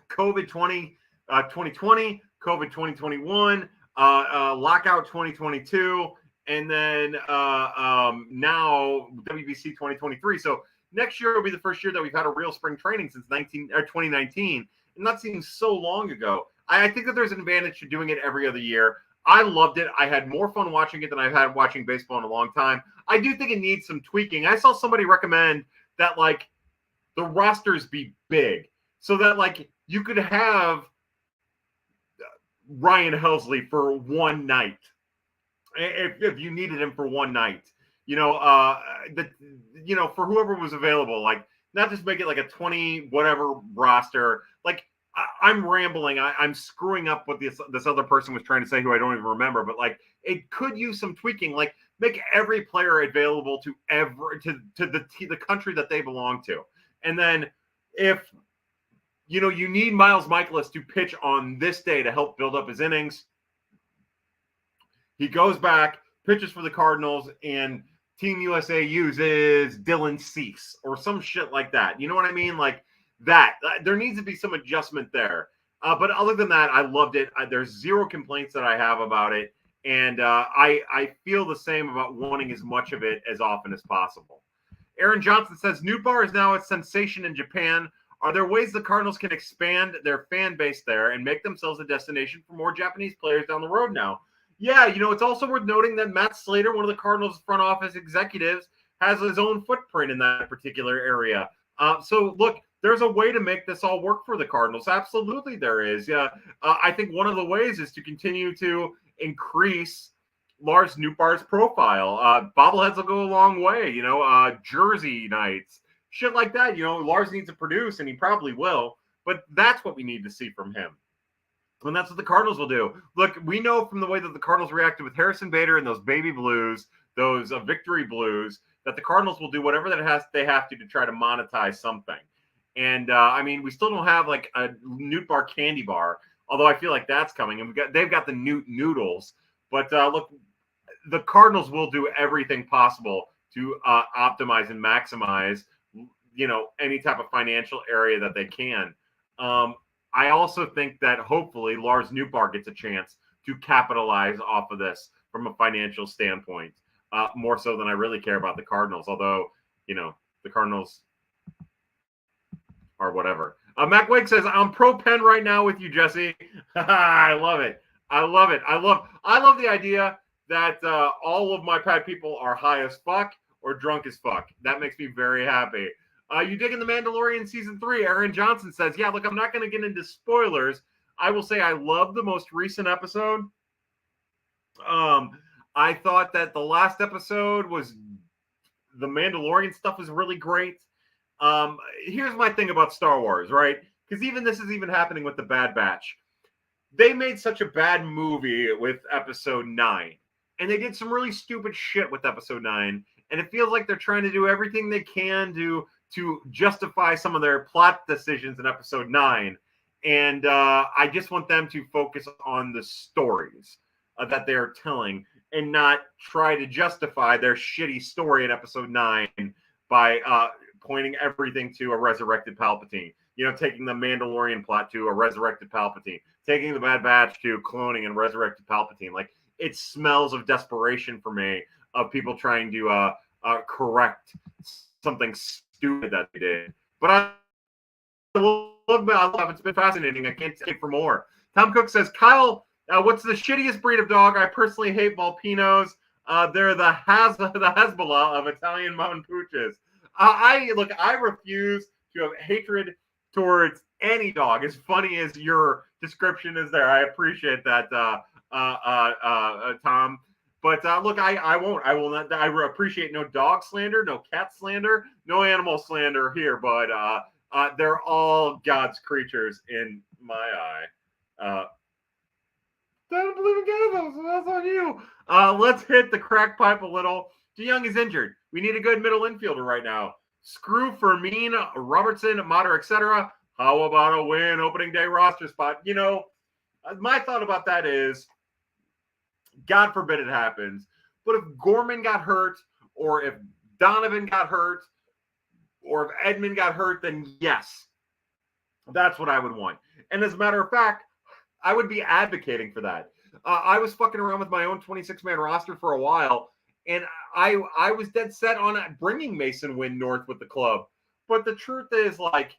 COVID 2020, COVID 2021, lockout 2022, and then now WBC 2023. So next year will be the first year that we've had a real spring training since 2019. And that seems so long ago. I think that there's an advantage to doing it every other year. I loved it. I had more fun watching it than I've had watching baseball in a long time. I do think it needs some tweaking. I saw somebody recommend that, like, the rosters be big so that, like, you could have Ryan Helsley for one night if you needed him for one night, for whoever was available, like not just make it like a 20 whatever roster. Like I'm rambling. I'm screwing up what this other person was trying to say, who I don't even remember. But like, it could use some tweaking. Like, make every player available to the country that they belong to, and then if you need Miles Mikolas to pitch on this day to help build up his innings, he goes back, pitches for the Cardinals, and Team USA uses Dylan Cease or some shit like that. You know what I mean? Like that. There needs to be some adjustment there. But other than that, I loved it. There's zero complaints that I have about it. And I feel the same about wanting as much of it as often as possible. Aaron Johnson says, Nootbaar is now a sensation in Japan. Are there ways the Cardinals can expand their fan base there and make themselves a destination for more Japanese players down the road now? Yeah, it's also worth noting that Matt Slater, one of the Cardinals front office executives, has his own footprint in that particular area. So, look, there's a way to make this all work for the Cardinals. Absolutely there is. Yeah, I think one of the ways is to continue to increase Lars Nootbaar's profile. Bobbleheads will go a long way, jersey nights, shit like that. Lars needs to produce, and he probably will. But that's what we need to see from him. And that's what the Cardinals will do. Look, we know from the way that the Cardinals reacted with Harrison Bader and those baby blues, those victory blues, that the Cardinals will do whatever they have to try to monetize something. And we still don't have like a Nootbaar candy bar, although I feel like that's coming. And they've got the Newt noodles. But look, the Cardinals will do everything possible to optimize and maximize, any type of financial area that they can. I also think that hopefully Lars Nootbaar gets a chance to capitalize off of this from a financial standpoint, more so than I really care about the Cardinals, although, the Cardinals are whatever. Mac Wake says, I'm pro Penn right now with you, Jesse. I love it. I love it. I love the idea that all of my pad people are high as fuck or drunk as fuck. That makes me very happy. You digging The Mandalorian Season 3? Aaron Johnson says, yeah, look, I'm not going to get into spoilers. I will say I love the most recent episode. I thought that the last episode was the Mandalorian stuff was really great. Here's my thing about Star Wars, right? Because this is even happening with The Bad Batch. They made such a bad movie with Episode 9. And they did some really stupid shit with Episode 9. And it feels like they're trying to do everything they can to justify some of their plot decisions in Episode 9. And I just want them to focus on the stories that they're telling and not try to justify their shitty story in Episode 9 by pointing everything to a resurrected Palpatine. Taking the Mandalorian plot to a resurrected Palpatine. Taking the Bad Batch to cloning and resurrected Palpatine. Like, it smells of desperation for me, of people trying to correct something stupid that they did. But I love it. It's been fascinating. I can't take for more. Tom Cook says, Kyle, what's the shittiest breed of dog? I personally hate Volpinos. They're the Hezbollah of Italian Mountain Pooches. I refuse to have hatred towards any dog. As funny as your description is there, I appreciate that, Tom. But look, I won't. I will not. I appreciate no dog slander, no cat slander, no animal slander here. But they're all God's creatures in my eye. I don't believe in cannibals, so that's on you. Let's hit the crack pipe a little. DeYoung is injured. We need a good middle infielder right now. Screw Fermin, Robertson, Mater, etc. How about a win opening day roster spot? My thought about that is, God forbid it happens, but if Gorman got hurt, or if Donovan got hurt, or if Edman got hurt, then yes, that's what I would want. And as a matter of fact, I would be advocating for that. I was fucking around with my own 26-man roster for a while, and I was dead set on bringing Mason Wynn north with the club. But the truth is, like,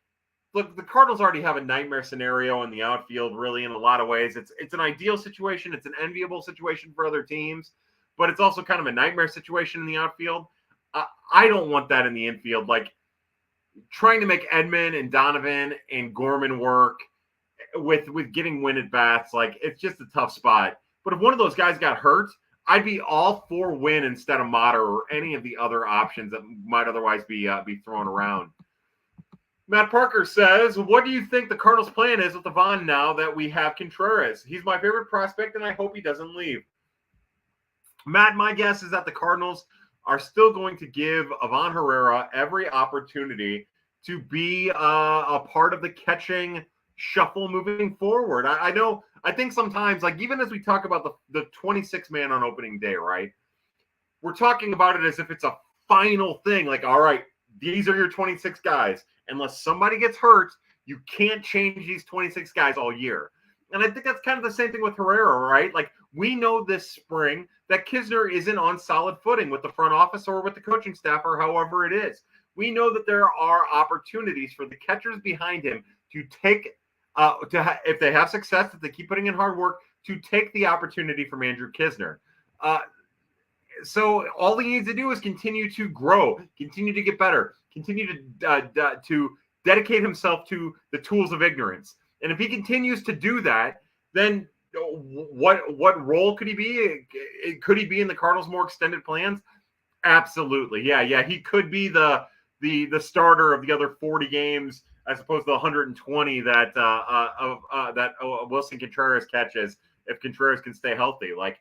look, the Cardinals already have a nightmare scenario in the outfield, really, in a lot of ways. It's an ideal situation. It's an enviable situation for other teams, but it's also kind of a nightmare situation in the outfield. I don't want that in the infield. Like, trying to make Edman and Donovan and Gorman work with getting win at bats, like, it's just a tough spot. But if one of those guys got hurt, I'd be all for Wynn instead of Motter or any of the other options that might otherwise be thrown around. Matt Parker says, what do you think the Cardinals' plan is with Ivan now that we have Contreras? He's my favorite prospect, and I hope he doesn't leave. Matt, my guess is that the Cardinals are still going to give Ivan Herrera every opportunity to be a part of the catching shuffle moving forward. I think sometimes, like even as we talk about the 26 man on opening day, right? We're talking about it as if it's a final thing. Like, all right, these are your 26 guys. Unless somebody gets hurt, you can't change these 26 guys all year. And I think that's kind of the same thing with Herrera, right? Like, we know this spring that Knizner isn't on solid footing with the front office or with the coaching staff or however it is. We know that there are opportunities for the catchers behind him to take, if they have success, if they keep putting in hard work, to take the opportunity from Andrew Knizner. So all he needs to do is continue to grow, continue to get better, continue to dedicate himself to the tools of ignorance. And if he continues to do that, then what role could he be? Could he be in the Cardinals' more extended plans? Absolutely. Yeah. He could be the starter of the other 40 games as opposed to the 120 that Wilson Contreras catches if Contreras can stay healthy. Like,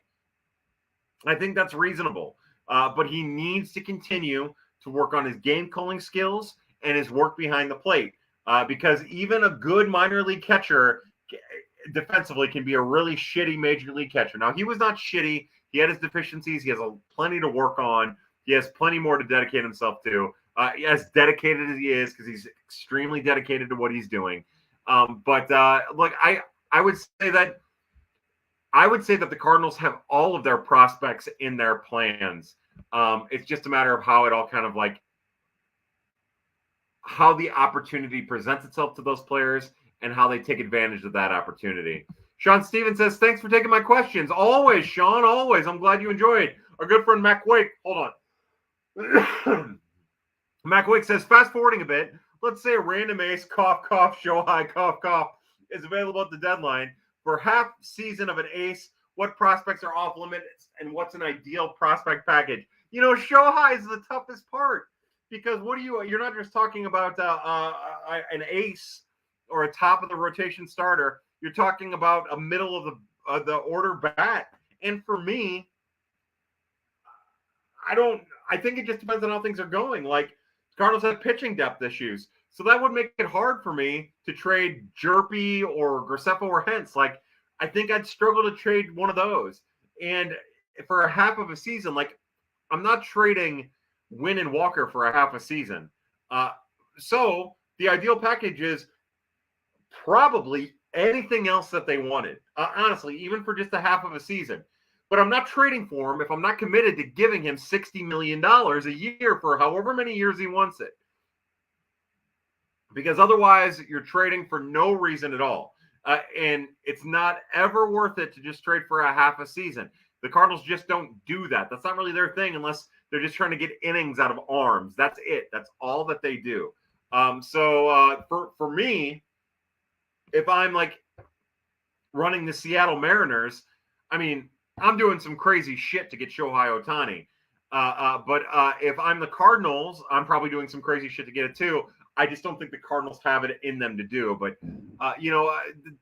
I think that's reasonable. But he needs to continue to work on his game calling skills and his work behind the plate. Because even a good minor league catcher defensively can be a really shitty major league catcher. Now, he was not shitty. He had his deficiencies. He has plenty to work on. He has plenty more to dedicate himself to. As dedicated as he is, because he's extremely dedicated to what he's doing. Look, I would say that the Cardinals have all of their prospects in their plans. It's just a matter of how it all kind of like how the opportunity presents itself to those players and how they take advantage of that opportunity. Sean Stevens says, thanks for taking my questions. Always, Sean, always. I'm glad you enjoyed. Our good friend Mac Wake. Hold on. Mac Wake says, fast forwarding a bit, let's say a random ace, cough, cough, Shohei, cough, cough, is available at the deadline. For half season of an ace, what prospects are off limits and what's an ideal prospect package? You know, Shohei is the toughest part because you're not just talking about an ace or a top of the rotation starter. You're talking about a middle of the order bat. And for me, I think it just depends on how things are going. Like, Cardinals have pitching depth issues. So that would make it hard for me to trade Jerpy or Graceffa or Hentz. Like, I think I'd struggle to trade one of those. And for a half of a season, like, I'm not trading Wynn and Walker for a half a season. So the ideal package is probably anything else that they wanted. Honestly, even for just a half of a season. But I'm not trading for him if I'm not committed to giving him $60 million a year for however many years he wants it. Because otherwise, you're trading for no reason at all. And it's not ever worth it to just trade for a half a season. The Cardinals just don't do that. That's not really their thing unless they're just trying to get innings out of arms. That's it. That's all that they do. So for me, if I'm like running the Seattle Mariners, I mean, I'm doing some crazy shit to get Shohei Ohtani. But if I'm the Cardinals, I'm probably doing some crazy shit to get it too. I just don't think the Cardinals have it in them to do. But,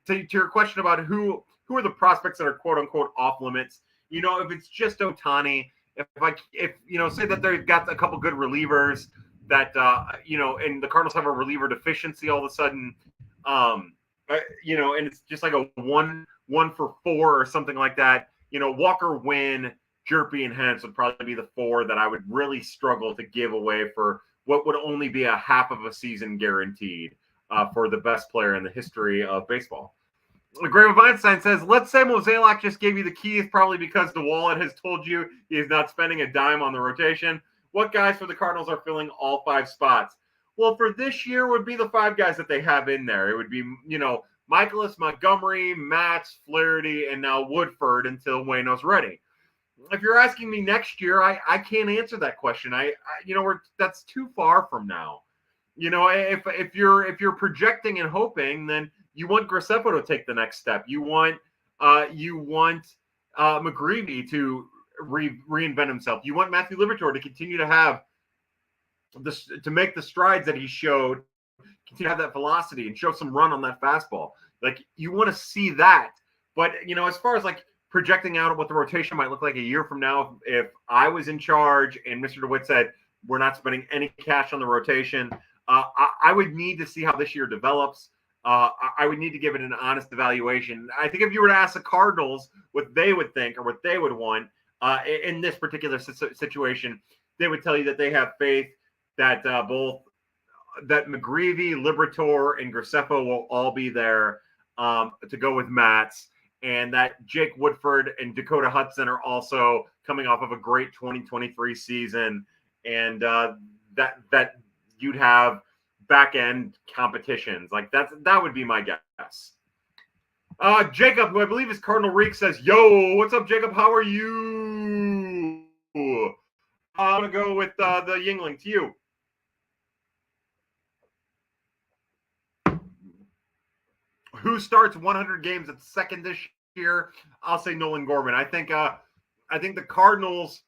to your question about who are the prospects that are quote unquote off limits, if it's just Ohtani, if say that they've got a couple good relievers that, and the Cardinals have a reliever deficiency all of a sudden, and it's just like a one for four or something like that. Walker, Wynn, Jerpy, and Hentz would probably be the four that I would really struggle to give away for what would only be a half of a season guaranteed for the best player in the history of baseball. Graham Weinstein says, let's say Mozeliak just gave you the keys probably because DeWallet has told you he is not spending a dime on the rotation. What guys for the Cardinals are filling all five spots? Well, for this year would be the five guys that they have in there. It would be, Michaelis, Montgomery, Matz, Flaherty, and now Woodford until Waino's ready. If you're asking me next year, I can't answer that question. That's too far from now. If you're projecting and hoping, then you want Graceffa to take the next step. You want McGreevy to reinvent himself. You want Matthew Liberatore to continue to have this, to make the strides that he showed, continue to have that velocity and show some run on that fastball. Like, you want to see that. But, you know, as far as like projecting out what the rotation might look like a year from now, if I was in charge and Mr. DeWitt said, we're not spending any cash on the rotation, I would need to see how this year develops. I would need to give it an honest evaluation. I think if you were to ask the Cardinals what they would think or what they would want in this particular situation, they would tell you that they have faith that both that McGreevy, Liberatore, and Graceffo will all be there to go with Matz, and that Jake Woodford and Dakota Hudson are also coming off of a great 2023 season, and that you'd have back end competitions. Like, that would be my guess. Jacob, who I believe is Cardinal Reek, says, yo, what's up, Jacob? How are you? I'm going to go with the Yuengling. To you. Who starts 100 games at second this year? I'll say Nolan Gorman. I think the Cardinals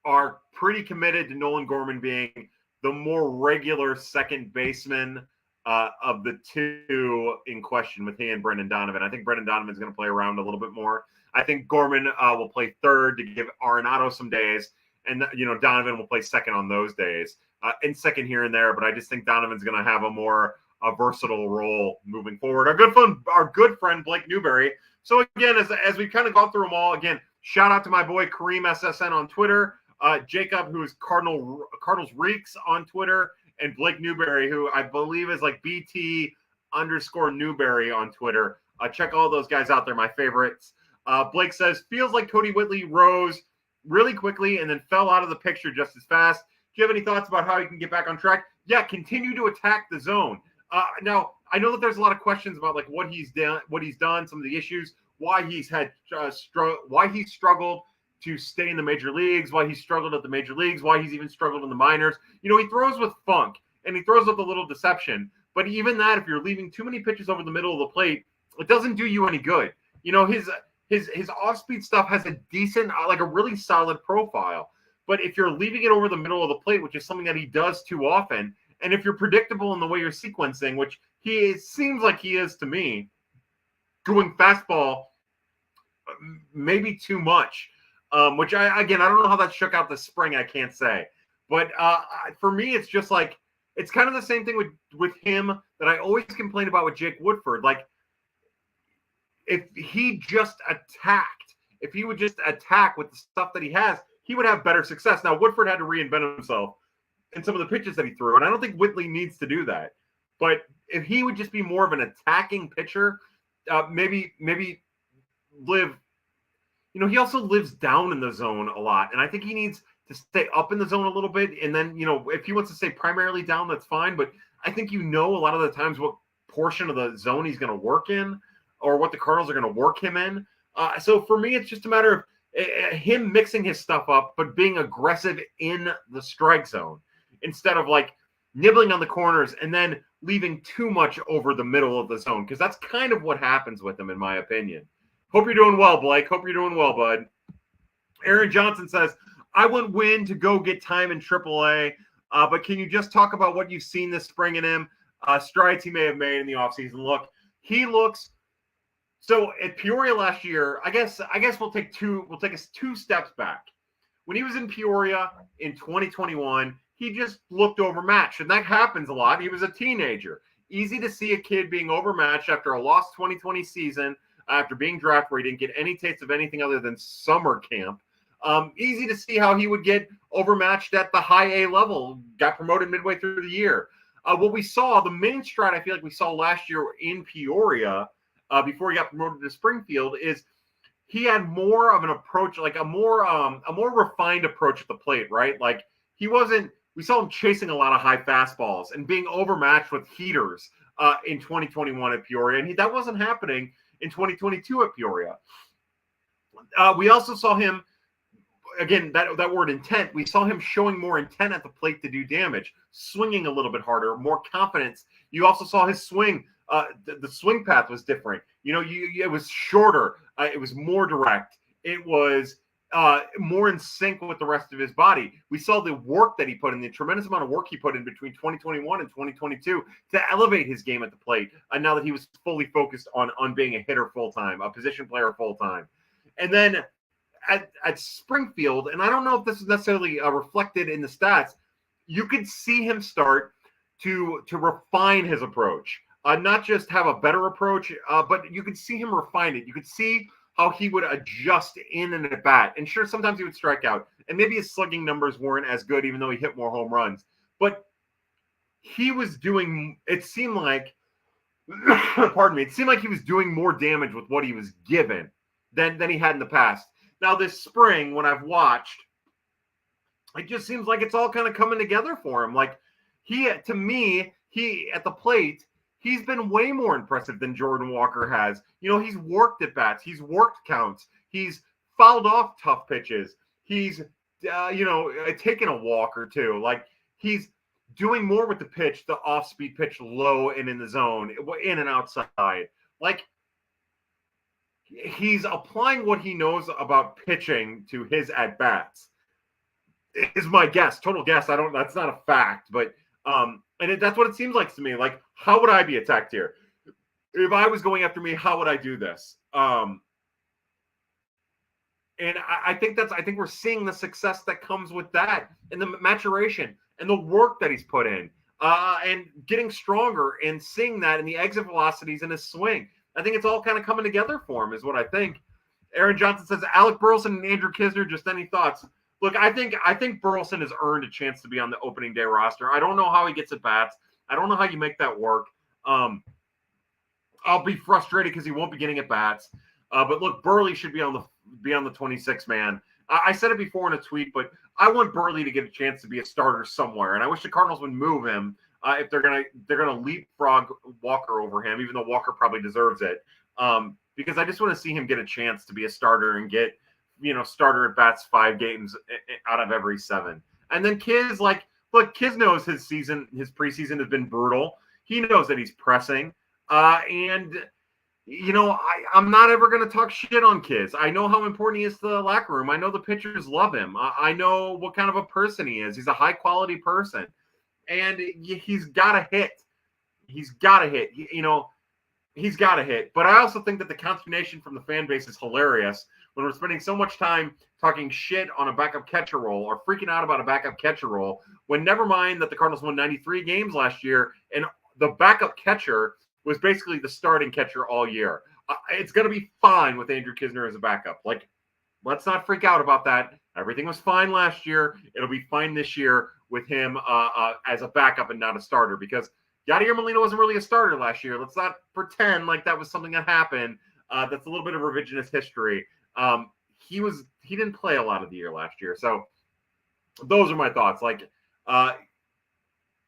are pretty committed to Nolan Gorman being the more regular second baseman of the two in question with he and Brendan Donovan. I think Brendan Donovan is going to play around a little bit more. I think Gorman will play third to give Arenado some days, and Donovan will play second on those days, and second here and there. But I just think Donovan's going to have a versatile role moving forward. Our good friend Blake Newberry. So again, as we've kind of gone through them all, again, shout out to my boy Kareem SSN on Twitter, Jacob, who is Cardinals Reeks on Twitter, and Blake Newberry, who I believe is like BT_Newberry on Twitter. Check all those guys out. They're my favorites. Blake says, feels like Cody Whitley rose really quickly and then fell out of the picture just as fast. Do you have any thoughts about how he can get back on track? Yeah, continue to attack the zone. Now, I know that there's a lot of questions about like what he's done, some of the issues, why he's had why he's struggled to stay in the major leagues, why he's struggled at the major leagues, why he's even struggled in the minors. He throws with funk and he throws with a little deception. But even that, if you're leaving too many pitches over the middle of the plate, it doesn't do you any good. His off-speed stuff has a decent, like a really solid profile. But if you're leaving it over the middle of the plate, which is something that he does too often, and if you're predictable in the way you're sequencing, which seems like he is to me, going fastball maybe too much, which I don't know how that shook out this spring. I can't say. But for me, it's just like, it's kind of the same thing with him that I always complain about with Jake Woodford. Like, if he would just attack with the stuff that he has, he would have better success. Now, Woodford had to reinvent himself in some of the pitches that he threw, and I don't think Whitley needs to do that. But if he would just be more of an attacking pitcher, maybe live. He also lives down in the zone a lot, and I think he needs to stay up in the zone a little bit. And then, if he wants to stay primarily down, that's fine. But I think a lot of the times what portion of the zone he's going to work in, or what the Cardinals are going to work him in. So for me, it's just a matter of him mixing his stuff up, but being aggressive in the strike zone instead of like nibbling on the corners and then leaving too much over the middle of the zone, because that's kind of what happens with him, in my opinion. Hope you're doing well, Blake. Hope you're doing well, bud. Aaron Johnson says, I want Wynn to go get time in AAA, but can you just talk about what you've seen this spring in him, strides he may have made in the offseason? Look, he looks – so at Peoria last year, I guess we'll take us 2 steps back. When he was in Peoria in 2021, he just looked overmatched, and that happens a lot. He was a teenager. Easy to see a kid being overmatched after a lost 2020 season, after being drafted where he didn't get any taste of anything other than summer camp. Easy to see how he would get overmatched at the high A level, got promoted midway through the year. What we saw, the main stride I feel like we saw last year in Peoria before he got promoted to Springfield, is he had more of an approach, like a more refined approach at the plate, right? Like we saw him chasing a lot of high fastballs and being overmatched with heaters in 2021 at Peoria. And that wasn't happening in 2022 at Peoria. We also saw him, again, that word intent, we saw him showing more intent at the plate to do damage, swinging a little bit harder, more confidence. You also saw his swing. The swing path was different. It was shorter. It was more direct. It was more in sync with the rest of his body. We saw the work that he put in, the tremendous amount of work he put in between 2021 and 2022 to elevate his game at the plate. And now that he was fully focused on being a hitter full time, a position player full time. And then at Springfield, and I don't know if this is necessarily reflected in the stats, you could see him start to refine his approach. Not just have a better approach, but you could see him refine it. You could see how he would adjust in and at bat. And sure, sometimes he would strike out. And maybe his slugging numbers weren't as good, even though he hit more home runs. But he was doing, it seemed like, pardon me, it seemed like he was doing more damage with what he was given than he had in the past. Now, this spring, when I've watched, it just seems like it's all kind of coming together for him. Like, to me, at the plate, he's been way more impressive than Jordan Walker has. You know, he's worked at bats. He's worked counts. He's fouled off tough pitches. He's, taken a walk or two. Like, he's doing more with the pitch, the off-speed pitch low and in the zone, in and outside. Like, he's applying what he knows about pitching to his at-bats. Is my guess. Total guess. That's not a fact, but that's what it seems like to me. Like, how would I be attacked here? If I was going after me, how would I do this? And I think we're seeing the success that comes with that, and the maturation and the work that he's put in, and getting stronger and seeing that in the exit velocities in his swing. I think it's all kind of coming together for him, is what I think. Aaron Johnson says, Alec Burleson and Andrew Knizner, just any thoughts? Look, I think Burleson has earned a chance to be on the opening day roster. I don't know how he gets at bats. I don't know how you make that work. I'll be frustrated because he won't be getting at bats. But look, Burley should be on the 26 man. I said it before in a tweet, but I want Burley to get a chance to be a starter somewhere, and I wish the Cardinals would move him if they're gonna leapfrog Walker over him, even though Walker probably deserves it. Because I just want to see him get a chance to be a starter and get, starter at bats 5 games out of every 7. And then Kiz, Kiz knows his preseason has been brutal. He knows that he's pressing. I'm not ever going to talk shit on Kiz. I know how important he is to the locker room. I know the pitchers love him. I know what kind of a person he is. He's a high quality person, and he's got to hit. He's got to hit. He's got to hit. But I also think that the consternation from the fan base is hilarious when we're spending so much time talking shit on a backup catcher role or freaking out about a backup catcher role, when never mind that the Cardinals won 93 games last year and the backup catcher was basically the starting catcher all year. It's going to be fine with Andrew Knizner as a backup. Like, let's not freak out about that. Everything was fine last year. It'll be fine this year with him as a backup and not a starter, because Yadier Molina wasn't really a starter last year. Let's not pretend like that was something that happened. That's a little bit of revisionist history. He didn't play a lot of the year last year. So those are my thoughts. Like,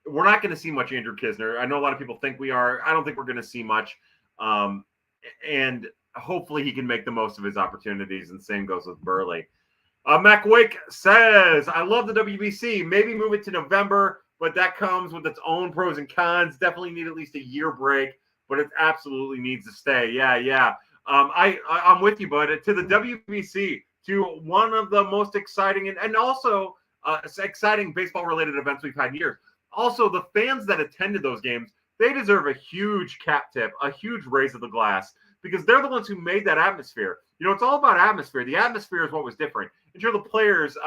we're not going to see much Andrew Knizner. I know a lot of people think we are. I don't think we're going to see much. And hopefully he can make the most of his opportunities, and same goes with Burley. Mac Wake says, I love the WBC. Maybe move it to November, but that comes with its own pros and cons. Definitely need at least a year break, but it absolutely needs to stay. Yeah. I'm with you, bud. To the WBC, to one of the most exciting and also exciting baseball-related events we've had in years. Also, the fans that attended those games, they deserve a huge cap tip, a huge raise of the glass, because they're the ones who made that atmosphere. It's all about atmosphere. The atmosphere is what was different. And sure, the players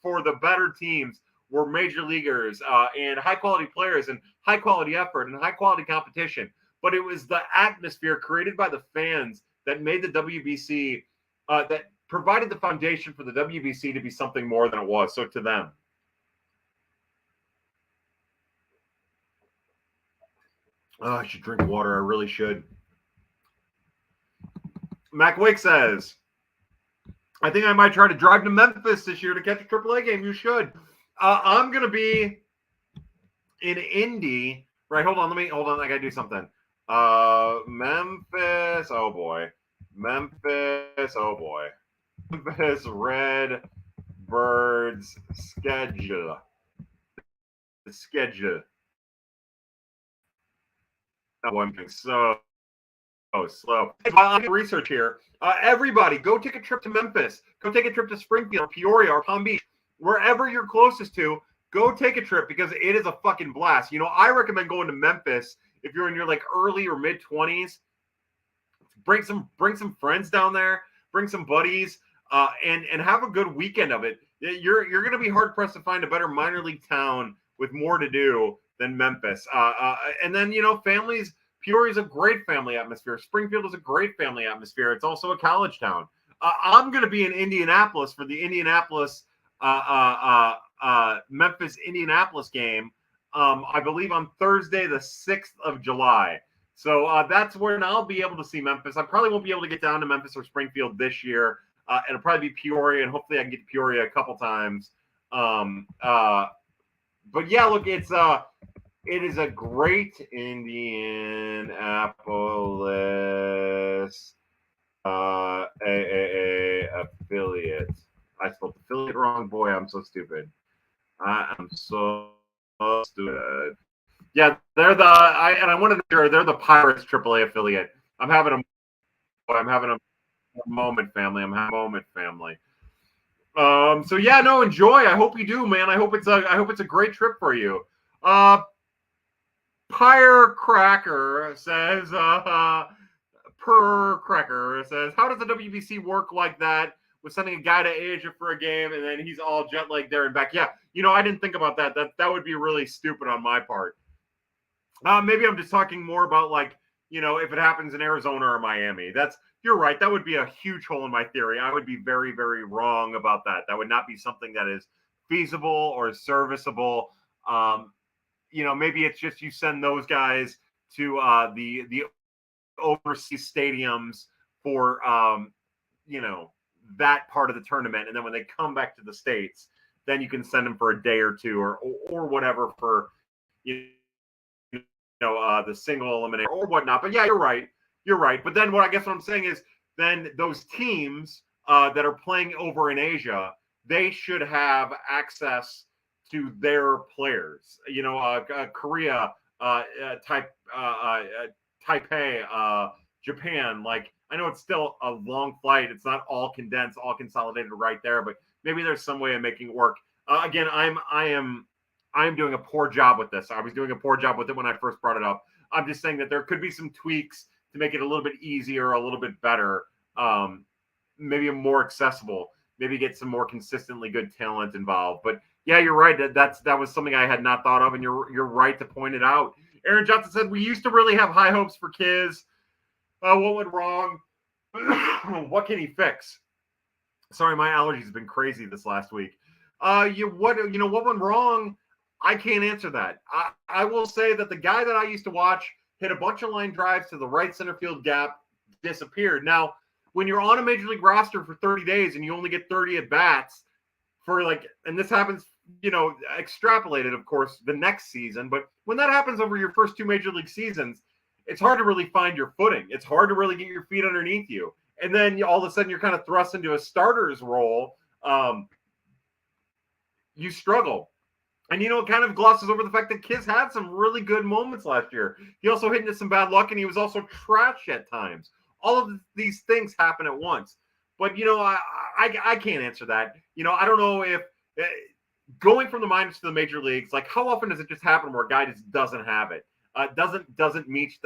for the better teams were major leaguers and high-quality players and high-quality effort and high-quality competition. But it was the atmosphere created by the fans that made the WBC, that provided the foundation for the WBC to be something more than it was. So to them. Oh, I should drink water. I really should. Mac Wake says, I think I might try to drive to Memphis this year to catch a AAA game. You should. I'm going to be in Indy. Right, hold on. I got to do something. Memphis. Oh, boy. Memphis Red Birds schedule. The schedule. Oh, I'm getting so slow. While I'm doing research here, everybody, go take a trip to Memphis. Go take a trip to Springfield, Peoria, or Palm Beach. Wherever you're closest to, go take a trip because it is a fucking blast. I recommend going to Memphis if you're in your like early or mid 20s. Bring some friends down there. Bring some buddies, and have a good weekend of it. You're going to be hard pressed to find a better minor league town with more to do than Memphis. And then families. Peoria is a great family atmosphere. Springfield is a great family atmosphere. It's also a college town. I'm going to be in Indianapolis for the Indianapolis Memphis Indianapolis game. I believe on Thursday, the 6th of July. So that's when I'll be able to see Memphis. I probably won't be able to get down to Memphis or Springfield this year. It'll probably be Peoria, and hopefully I can get to Peoria a couple times. But yeah, look, it is a great Indianapolis AAA affiliate. I spelled affiliate wrong. Boy, I'm so stupid. I am so stupid. Yeah, they're I wanted to make sure they're the Pirates AAA affiliate. I'm having a moment, family. So yeah, no, enjoy. I hope you do, man. I hope it's a great trip for you. Cracker says, how does the WBC work like that with sending a guy to Asia for a game and then he's all jet lagged there and back? Yeah, I didn't think about that. That would be really stupid on my part. Maybe I'm just talking more about if it happens in Arizona or Miami. You're right. That would be a huge hole in my theory. I would be very, very wrong about that. That would not be something that is feasible or serviceable. Maybe it's just you send those guys to the overseas stadiums for that part of the tournament, and then when they come back to the States, then you can send them for a day or two or whatever for the single eliminator or whatnot. But yeah, you're right. But then what I'm saying is then those teams that are playing over in Asia, they should have access to their players. Korea, Taipei, Japan. Like, I know it's still a long flight. It's not all condensed, all consolidated right there, but maybe there's some way of making it work. Again, I am doing a poor job with this. I was doing a poor job with it when I first brought it up. I'm just saying that there could be some tweaks to make it a little bit easier, a little bit better, maybe more accessible, maybe get some more consistently good talent involved. But yeah, you're right. That was something I had not thought of, and you're right to point it out. Aaron Johnson said, we used to really have high hopes for Kiz. What went wrong? What can he fix? Sorry, my allergies have been crazy this last week. What went wrong? I can't answer that. I will say that the guy that I used to watch hit a bunch of line drives to the right center field gap, disappeared. Now, when you're on a major league roster for 30 days and you only get 30 at bats and this happens, extrapolated, of course, the next season. But when that happens over your first two major league seasons, it's hard to really find your footing. It's hard to really get your feet underneath you. And then all of a sudden you're kind of thrust into a starter's role. You struggle. And, it kind of glosses over the fact that Kiz had some really good moments last year. He also hit into some bad luck, and he was also trash at times. All of these things happen at once. But, I can't answer that. I don't know if going from the minors to the major leagues, how often does it just happen where a guy just doesn't have it, doesn't meet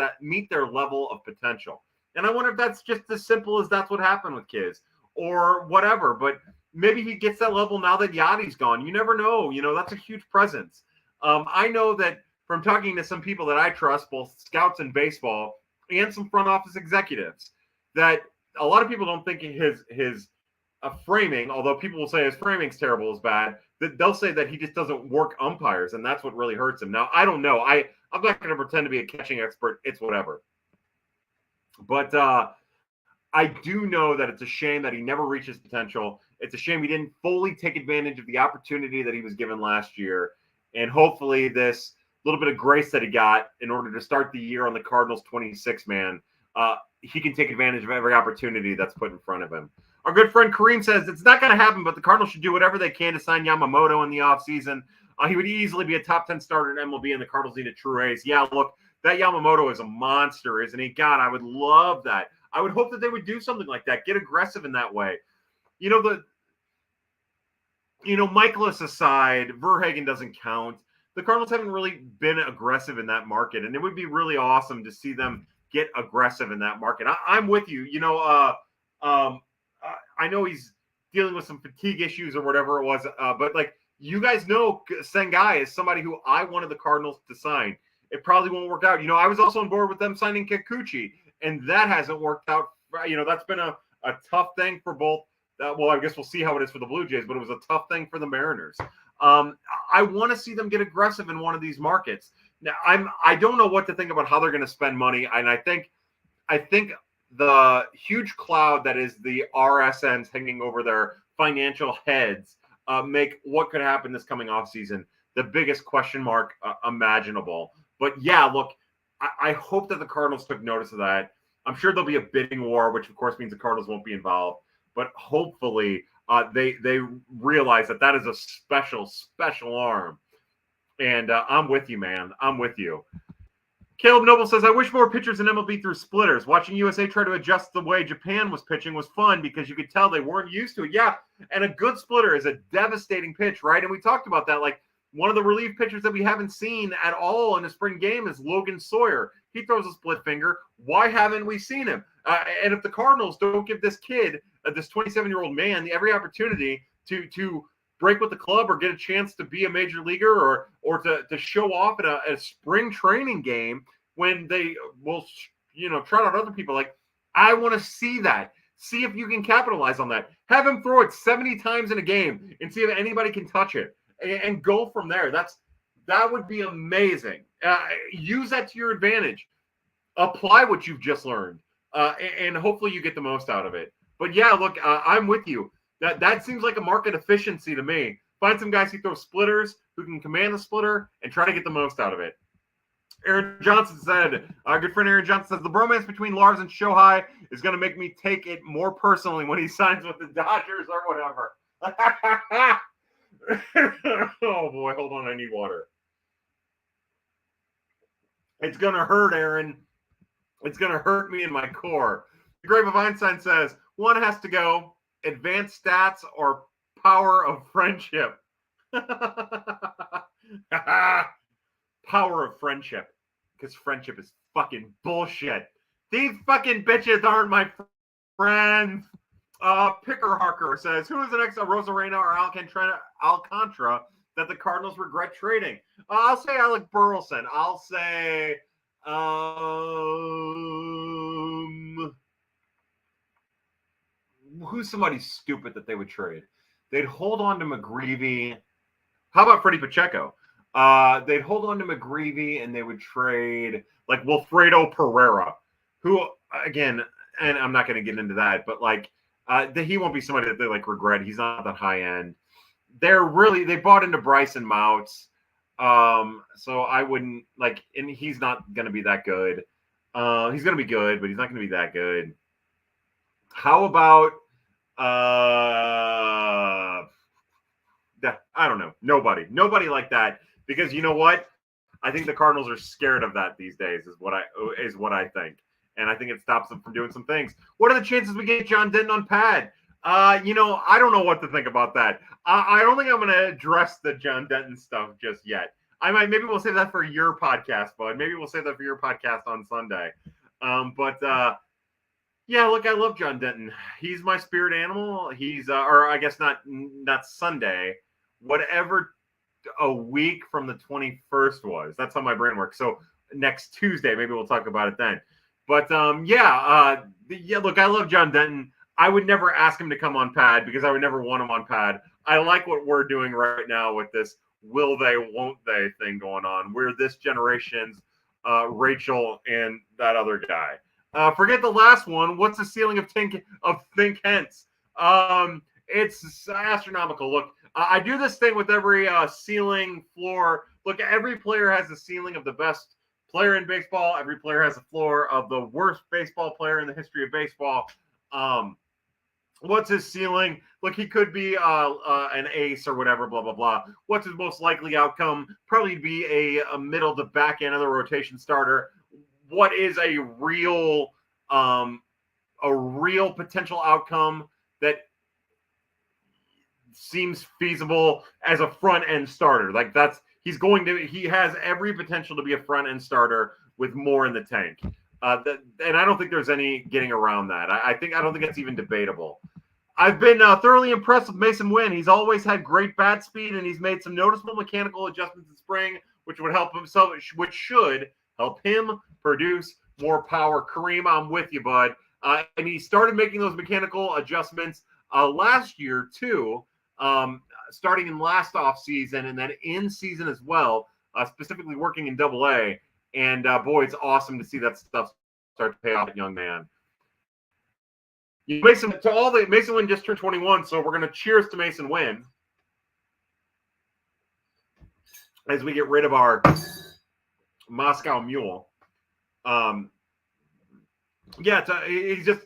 their level of potential? And I wonder if that's just as simple as that's what happened with Kiz or whatever. But maybe he gets that level now that Yadi's gone. You never know. That's a huge presence. I know that from talking to some people that I trust, both scouts in baseball and some front office executives, that a lot of people don't think his framing, although people will say his framing's terrible, is bad, that they'll say that he just doesn't work umpires, and that's what really hurts him. Now, I don't know. I'm not going to pretend to be a catching expert. It's whatever. But I do know that it's a shame that he never reached his potential. It's a shame he didn't fully take advantage of the opportunity that he was given last year. And hopefully this little bit of grace that he got in order to start the year on the Cardinals 26-man, he can take advantage of every opportunity that's put in front of him. Our good friend Kareem says it's not going to happen, but the Cardinals should do whatever they can to sign Yamamoto in the offseason. He would easily be a top 10 starter in MLB, and the Cardinals need a true ace. Yeah, look, That Yamamoto is a monster, isn't he? God, I would love that. I would hope that they would do something like that. Get aggressive in that way. Michaelis aside, Verhagen doesn't count. The Cardinals haven't really been aggressive in that market, and it would be really awesome to see them get aggressive in that market. I'm with you. I know he's dealing with some fatigue issues or whatever it was, but like you guys know, Sengai is somebody who I wanted the Cardinals to sign. It probably won't work out. I was also on board with them signing Kikuchi, and that hasn't worked out. That's been a tough thing for both. Well, I guess we'll see how it is for the Blue Jays, but it was a tough thing for the Mariners. I want to see them get aggressive in one of these markets. Now, I don't know what to think about how they're going to spend money, and I think the huge cloud that is the RSNs hanging over their financial heads make what could happen this coming offseason the biggest question mark imaginable. But yeah, look, I hope that the Cardinals took notice of that. I'm sure there'll be a bidding war, which of course means the Cardinals won't be involved. But hopefully they realize that is a special arm. And I'm with you, man. I'm with you. Caleb Noble says, I wish more pitchers in MLB threw splitters. Watching USA try to adjust the way Japan was pitching was fun because you could tell they weren't used to it. Yeah, and a good splitter is a devastating pitch, right? And we talked about that. Like, one of the relief pitchers that we haven't seen at all in a spring game is Logan Sawyer. He throws a split finger. Why haven't we seen him? And if the Cardinals don't give this kid, this 27-year-old man, every opportunity to break with the club or get a chance to be a major leaguer or to show off at a spring training game when they will, trot out other people, like, I want to see that. See if you can capitalize on that. Have him throw it 70 times in a game and see if anybody can touch it and go from there. That would be amazing. Use that to your advantage. Apply what you've just learned, and hopefully you get the most out of it. But yeah, look, I'm with you. That seems like a market efficiency to me. Find some guys who throw splitters, who can command the splitter, and try to get the most out of it. Aaron Johnson said, our good friend Aaron Johnson says, the bromance between Lars and Shohei is going to make me take it more personally when he signs with the Dodgers or whatever. Oh, boy, hold on, I need water. It's going to hurt, Aaron. It's going to hurt me in my core. The Grave of Einstein says, one has to go, advanced stats or power of friendship. Power of friendship. Because friendship is fucking bullshit. These fucking bitches aren't my friends. Picker Harker says, who is the next Rosarena or Alcantara that the Cardinals regret trading? I'll say Alec Burleson. I'll say who's somebody stupid that they would trade? They'd hold on to McGreevy. How about Freddie Pacheco? They'd hold on to McGreevy and they would trade like Wilfredo Pereira, who, again, and I'm not going to get into that, but like he won't be somebody that they like regret. He's not that high end. They bought into Bryson Mouts. So I wouldn't like, and he's not going to be that good. He's going to be good, but he's not going to be that good. How about, I don't know. Nobody like that, because you know what? I think the Cardinals are scared of that these days is what I think. And I think it stops them from doing some things. What are the chances we get John Denton on pad? I don't know what to think about that. I don't think I'm going to address the John Denton stuff just yet. Maybe we'll save that for your podcast, bud. Maybe we'll save that for your podcast on Sunday. Yeah, look, I love John Denton. He's my spirit animal. He's, or I guess not Sunday, whatever a week from the 21st was. That's how my brain works. So next Tuesday, maybe we'll talk about it then. But look, I love John Denton. I would never ask him to come on pad because I would never want him on pad. I like what we're doing right now with this will they, won't they thing going on. We're this generation's Rachel and that other guy. Forget the last one. What's the ceiling of Think Hence? It's astronomical. Look, I do this thing with every ceiling, floor. Look, every player has the ceiling of the best player in baseball. Every player has a floor of the worst baseball player in the history of baseball. What's his ceiling? Look, he could be an ace or whatever, blah, blah, blah. What's his most likely outcome? Probably be a middle to back end of the rotation starter. What is a real potential outcome that seems feasible as a front end starter? Like he has every potential to be a front end starter with more in the tank. And I don't think there's any getting around that. I don't think that's even debatable. I've been thoroughly impressed with Masyn Winn. He's always had great bat speed, and he's made some noticeable mechanical adjustments in spring, which should help him produce more power. Kareem, I'm with you, bud. And he started making those mechanical adjustments last year too, starting in last offseason and then in season as well, specifically working in AA. And boy, it's awesome to see that stuff start to pay off, young man. Masyn Winn just turned 21, so we're going to cheers to Masyn Winn as we get rid of our Moscow Mule. He's just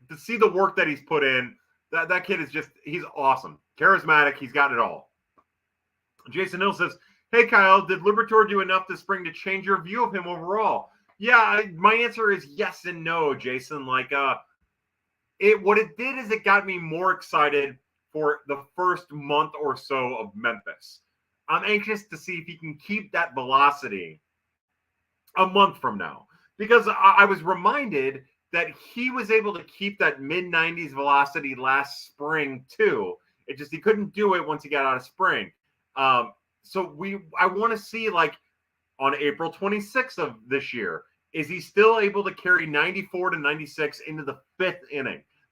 to see the work that he's put in. That kid is he's awesome, charismatic. He's got it all. Jason Hill says, "Hey Kyle, did Liberatore do enough this spring to change your view of him overall?" Yeah, my answer is yes and no, Jason. Like, what it did is it got me more excited for the first month or so of Memphis. I'm anxious to see if he can keep that velocity a month from now, because I was reminded that he was able to keep that mid-90s velocity last spring too. It just, he couldn't do it once he got out of spring. So I want to see, like, on April 26th of this year, is he still able to carry 94 to 96 into the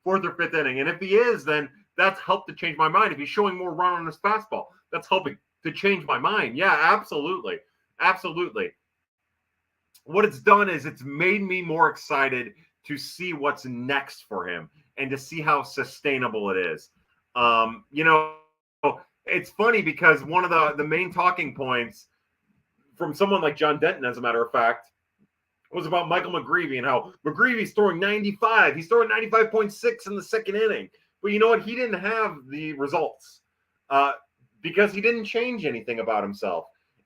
fourth or fifth inning? And if he is, then that's helped to change my mind. If he's showing more run on his fastball, that's helping to change my mind. Yeah, absolutely. Absolutely. What it's done is it's made me more excited to see what's next for him and to see how sustainable it is. It's funny because one of the main talking points from someone like John Denton, as a matter of fact, was about Michael McGreevy and how McGreevy's throwing 95. He's throwing 95.6 in the second inning. But you know what? He didn't have the results because he didn't change anything about himself.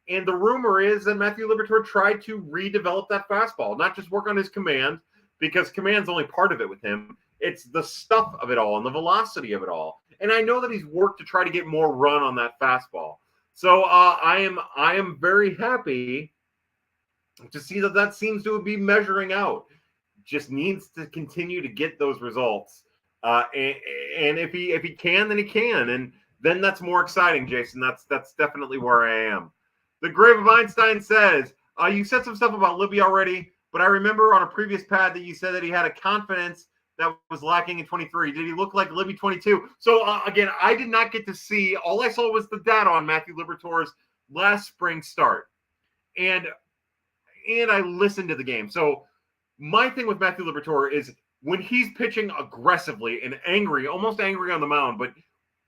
And the rumor is that Matthew Liberatore tried to redevelop that fastball, not just work on his command, because command's only part of it with him. It's the stuff of it all and the velocity of it all. And I know that he's worked to try to get more run on that fastball. So I am very happy to see that seems to be measuring out. Just needs to continue to get those results. And if he can, then he can. And then that's more exciting, Jason. That's definitely where I am. The Grave of Einstein says, you said some stuff about Libby already, but I remember on a previous pad that you said that he had a confidence that was lacking in 23. Did he look like Libby 22? So again, I did not get to see. All I saw was the data on Matthew Liberatore's last spring start. And I listened to the game. So my thing with Matthew Liberatore is when he's pitching aggressively and angry, almost angry on the mound, but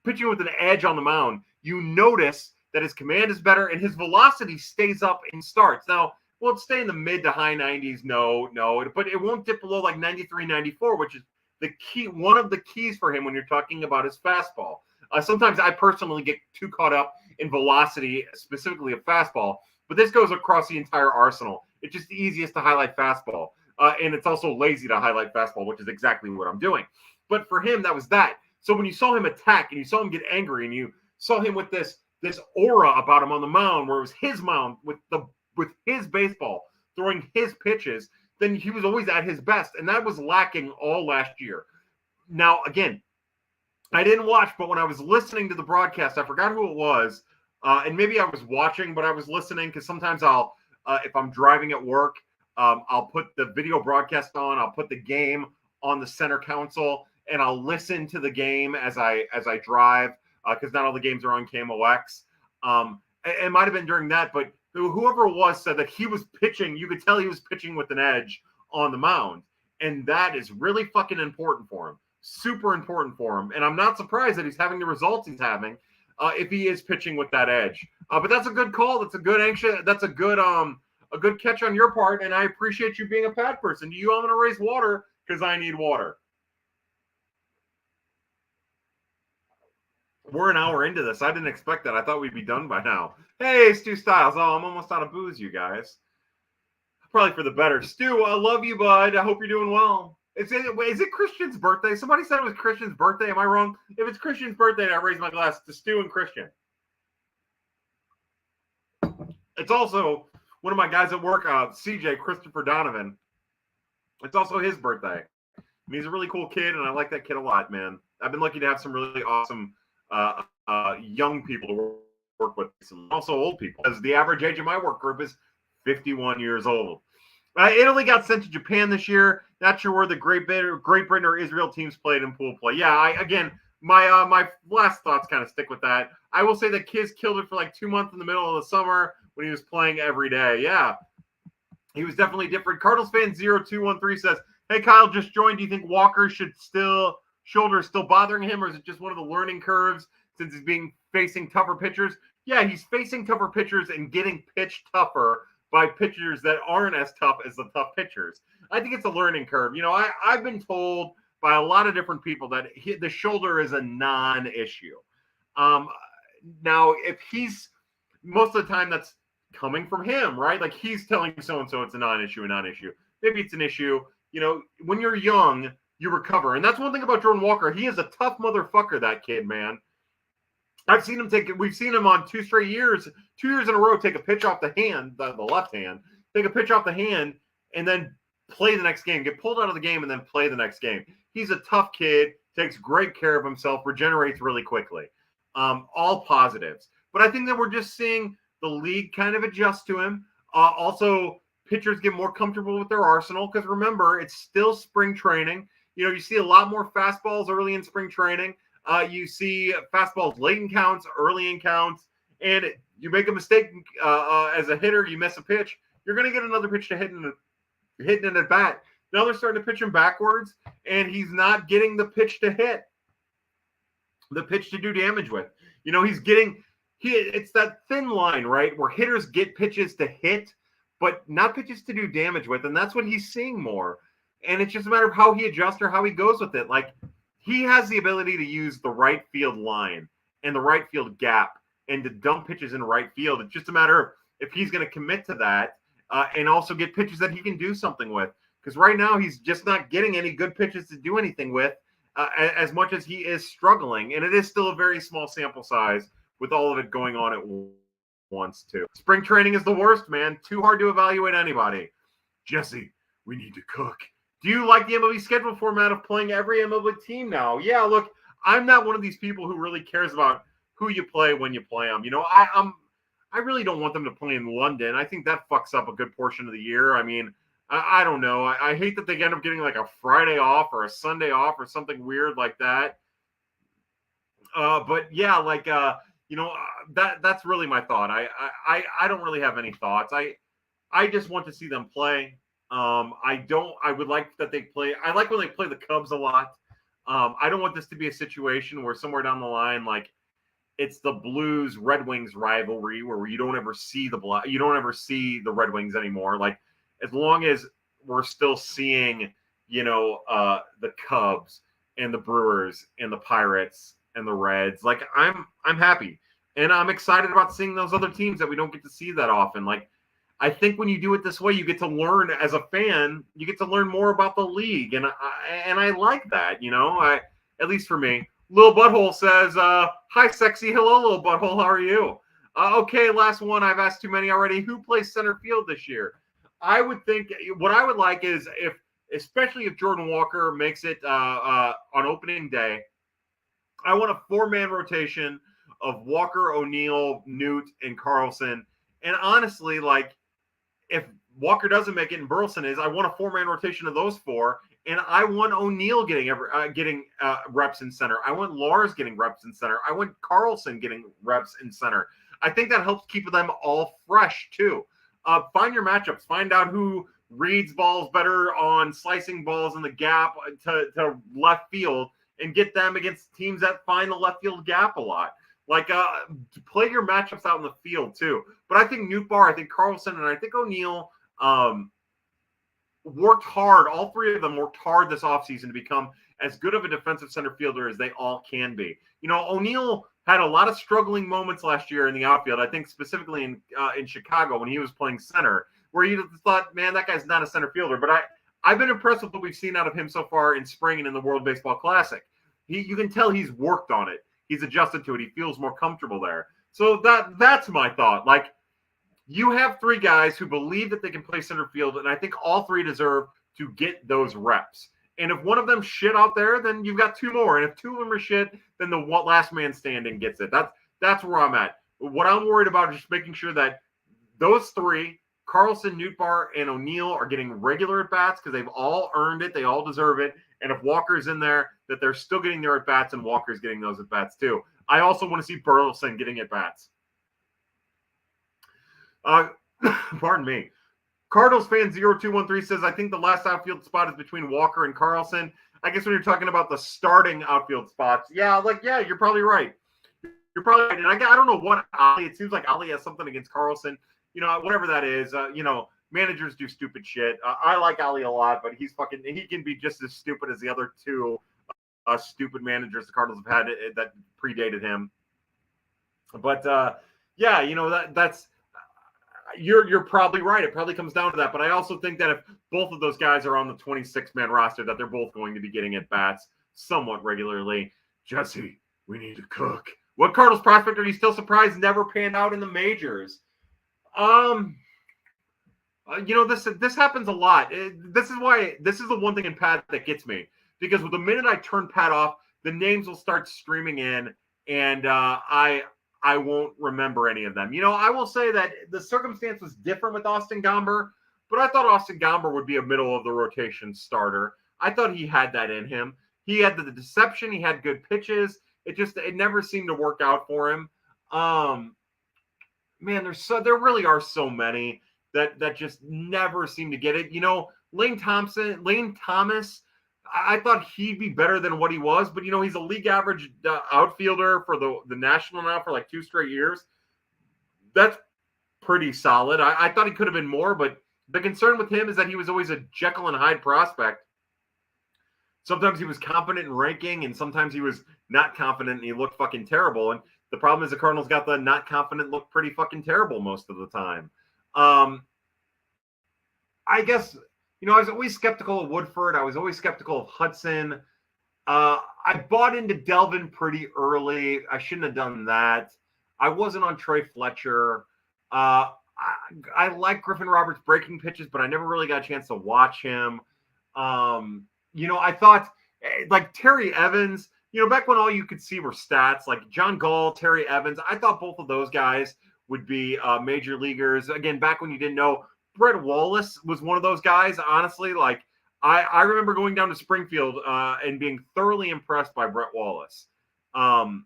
pitching with an edge on the mound, you notice that his command is better and his velocity stays up in starts. Now, will it stay in the mid to high 90s? No, but it won't dip below like 93, 94, which is the key, one of the keys for him when you're talking about his fastball. Sometimes I personally get too caught up in velocity, specifically a fastball, but this goes across the entire arsenal. It's just the easiest to highlight fastball. And it's also lazy to highlight fastball, which is exactly what I'm doing. But for him, that was that. So when you saw him attack and you saw him get angry and you saw him with this aura about him on the mound, where it was his mound with his baseball, throwing his pitches, then he was always at his best. And that was lacking all last year. Now, again, I didn't watch, but when I was listening to the broadcast, I forgot who it was. And maybe I was watching, but I was listening because sometimes I'll, if I'm driving at work, I'll put the video broadcast on. I'll put the game on the center console, and I'll listen to the game as I drive because not all the games are on KMOX. It might have been during that, but whoever it was said that he was pitching. You could tell he was pitching with an edge on the mound, and that is really fucking important for him. Super important for him, and I'm not surprised that he's having the results he's having. If he is pitching with that edge. But that's a good call. That's a good catch on your part, and I appreciate you being a pad person. I'm going to raise water because I need water. We're an hour into this. I didn't expect that. I thought we'd be done by now. Hey, Stu Styles. Oh, I'm almost out of booze, you guys. Probably for the better. Stu, I love you, bud. I hope you're doing well. Is it Christian's birthday? Somebody said it was Christian's birthday. Am I wrong? If it's Christian's birthday, I raise my glass to Stu and Christian. It's also one of my guys at work, CJ, Christopher Donovan. It's also his birthday. He's a really cool kid, and I like that kid a lot, man. I've been lucky to have some really awesome young people to work with, some also old people, because the average age of my work group is 51 years old. Italy got sent to Japan this year. Not sure where the Great Britain or Israel teams played in pool play. Yeah, my last thoughts kind of stick with that. I will say that Kiz killed it for like 2 months in the middle of the summer when he was playing every day. Yeah, he was definitely different. Cardinals fan 0213 says, "Hey Kyle, just joined. Do you think Walker shoulder is still bothering him, or is it just one of the learning curves since he's facing tougher pitchers?" Yeah, he's facing tougher pitchers and getting pitched tougher by pitchers that aren't as tough as the tough pitchers. I think it's a learning curve. You know, I've been told by a lot of different people that the shoulder is a non-issue. Now, if he's most of the time that's coming from him, right? Like he's telling so-and-so it's a non-issue. Maybe it's an issue. You know, when you're young, you recover. And that's one thing about Jordan Walker. He is a tough motherfucker, that kid, man. We've seen him on 2 years in a row, take a pitch off the hand, the left hand, take a pitch off the hand, and then play the next game, get pulled out of the game, and then play the next game. He's a tough kid, takes great care of himself, regenerates really quickly. All positives. But I think that we're just seeing the league kind of adjust to him. Also, pitchers get more comfortable with their arsenal because remember, it's still spring training. You know, you see a lot more fastballs early in spring training. You see fastballs late in counts, early in counts, and you make a mistake as a hitter, you miss a pitch, you're going to get another pitch to hitting it at bat. Now they're starting to pitch him backwards, and he's not getting the pitch to hit, the pitch to do damage with. You know, it's that thin line, right, where hitters get pitches to hit, but not pitches to do damage with, and that's what he's seeing more. And it's just a matter of how he adjusts or how he goes with it. Like, he has the ability to use the right field line and the right field gap and to dump pitches in right field. It's just a matter of if he's going to commit to that and also get pitches that he can do something with. Because right now he's just not getting any good pitches to do anything with as much as he is struggling. And it is still a very small sample size with all of it going on at once, too. Spring training is the worst, man. Too hard to evaluate anybody. Jesse, we need to cook. Do you like the MLB schedule format of playing every MLB team now? Yeah, look, I'm not one of these people who really cares about who you play when you play them. You know, I really don't want them to play in London. I think that fucks up a good portion of the year. I mean, I don't know. I hate that they end up getting like a Friday off or a Sunday off or something weird like that. But yeah, like you know, that's really my thought. I don't really have any thoughts. I just want to see them play. I would like that they play. I like when they play the Cubs a lot. I don't want this to be a situation where somewhere down the line, like it's the Blues Red Wings rivalry where you don't ever see the Red Wings anymore. Like as long as we're still seeing, you know, the Cubs and the Brewers and the Pirates and the Reds, like I'm happy and I'm excited about seeing those other teams that we don't get to see that often. Like, I think when you do it this way, you get to learn as a fan. You get to learn more about the league, and I like that. You know, at least for me. Lil Butthole says, "Hi, sexy. Hello, Lil Butthole. How are you?" Okay, last one. I've asked too many already. Who plays center field this year? I would think what I would like is especially if Jordan Walker makes it on opening day, I want a 4-man rotation of Walker, O'Neill, Newt, and Carlson. And honestly, like, if Walker doesn't make it and Burleson is, I want a 4-man rotation of those 4. And I want O'Neill getting reps in center. I want Lars getting reps in center. I want Carlson getting reps in center. I think that helps keep them all fresh, too. Find your matchups. Find out who reads balls better on slicing balls in the gap to left field and get them against teams that find the left field gap a lot. Like, play your matchups out in the field, too. But I think Nootbaar, I think Carlson, and I think O'Neill worked hard. All 3 of them worked hard this offseason to become as good of a defensive center fielder as they all can be. You know, O'Neill had a lot of struggling moments last year in the outfield. I think specifically in Chicago when he was playing center, where you thought, man, that guy's not a center fielder. But I've been impressed with what we've seen out of him so far in spring and in the World Baseball Classic. You can tell he's worked on it. He's adjusted to it. He feels more comfortable there. So that's my thought. Like, you have three guys who believe that they can play center field, and I think all three deserve to get those reps. And if one of them shit out there, then you've got two more. And if two of them are shit, then the last man standing gets it. That's where I'm at. What I'm worried about is just making sure that those three, Carlson, Nootbaar, and O'Neill, are getting regular at-bats because they've all earned it. They all deserve it. And if Walker's in there, that they're still getting their at-bats, and Walker's getting those at-bats too. I also want to see Burleson getting at-bats. Pardon me. Cardinals fan 0213 says, I think the last outfield spot is between Walker and Carlson. I guess when you're talking about the starting outfield spots, yeah, you're probably right. You're probably right. And I don't know what Ali, it seems like Ali has something against Carlson. Whatever that is, managers do stupid shit. I like Ali a lot, but he can be just as stupid as the other two stupid managers the Cardinals have had that predated him. But that's you're probably right. It probably comes down to that. But I also think that if both of those guys are on the 26-man roster, that they're both going to be getting at bats somewhat regularly. Jesse, we need to cook. What Cardinals prospect are you still surprised never panned out in the majors? This happens a lot. This is the one thing in Pat that gets me, because with the minute I turn Pat off, the names will start streaming in, and I won't remember any of them. I will say that the circumstance was different with Austin Gomber, but I thought Austin Gomber would be a middle of the rotation starter. I thought he had that in him. He had the deception. He had good pitches. It never seemed to work out for him. Man, there really are so many that just never seem to get it. Lane Thomas, I thought he'd be better than what he was, but he's a league average outfielder for the National now for like 2 straight years. That's pretty solid. I thought he could have been more, but the concern with him is that he was always a Jekyll and Hyde prospect. Sometimes he was confident in ranking, and sometimes he was not confident and he looked fucking terrible. And the problem is the Cardinals got the not confident look pretty fucking terrible most of the time. I guess, I was always skeptical of Woodford. I was always skeptical of Hudson. I bought into Delvin pretty early. I shouldn't have done that. I wasn't on Trey Fletcher. I like Griffin Roberts' breaking pitches, but I never really got a chance to watch him. I thought like Terry Evans, back when all you could see were stats, like John Gall, Terry Evans, I thought both of those guys would be major leaguers. Again, back when you didn't know, Brett Wallace was one of those guys, honestly. Like, I remember going down to Springfield and being thoroughly impressed by Brett Wallace. And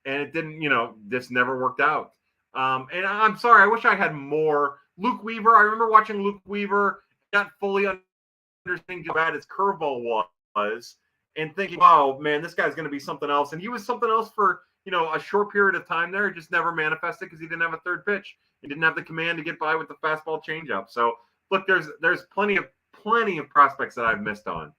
it didn't, this never worked out. And I'm sorry, I wish I had more. Luke Weaver, I remember watching Luke Weaver, not fully understanding how bad his curveball was, and thinking, oh, man, this guy's going to be something else. And he was something else for, a short period of time there. It just never manifested because he didn't have a third pitch. He didn't have the command to get by with the fastball changeup. So, look, there's plenty of prospects that I've missed on.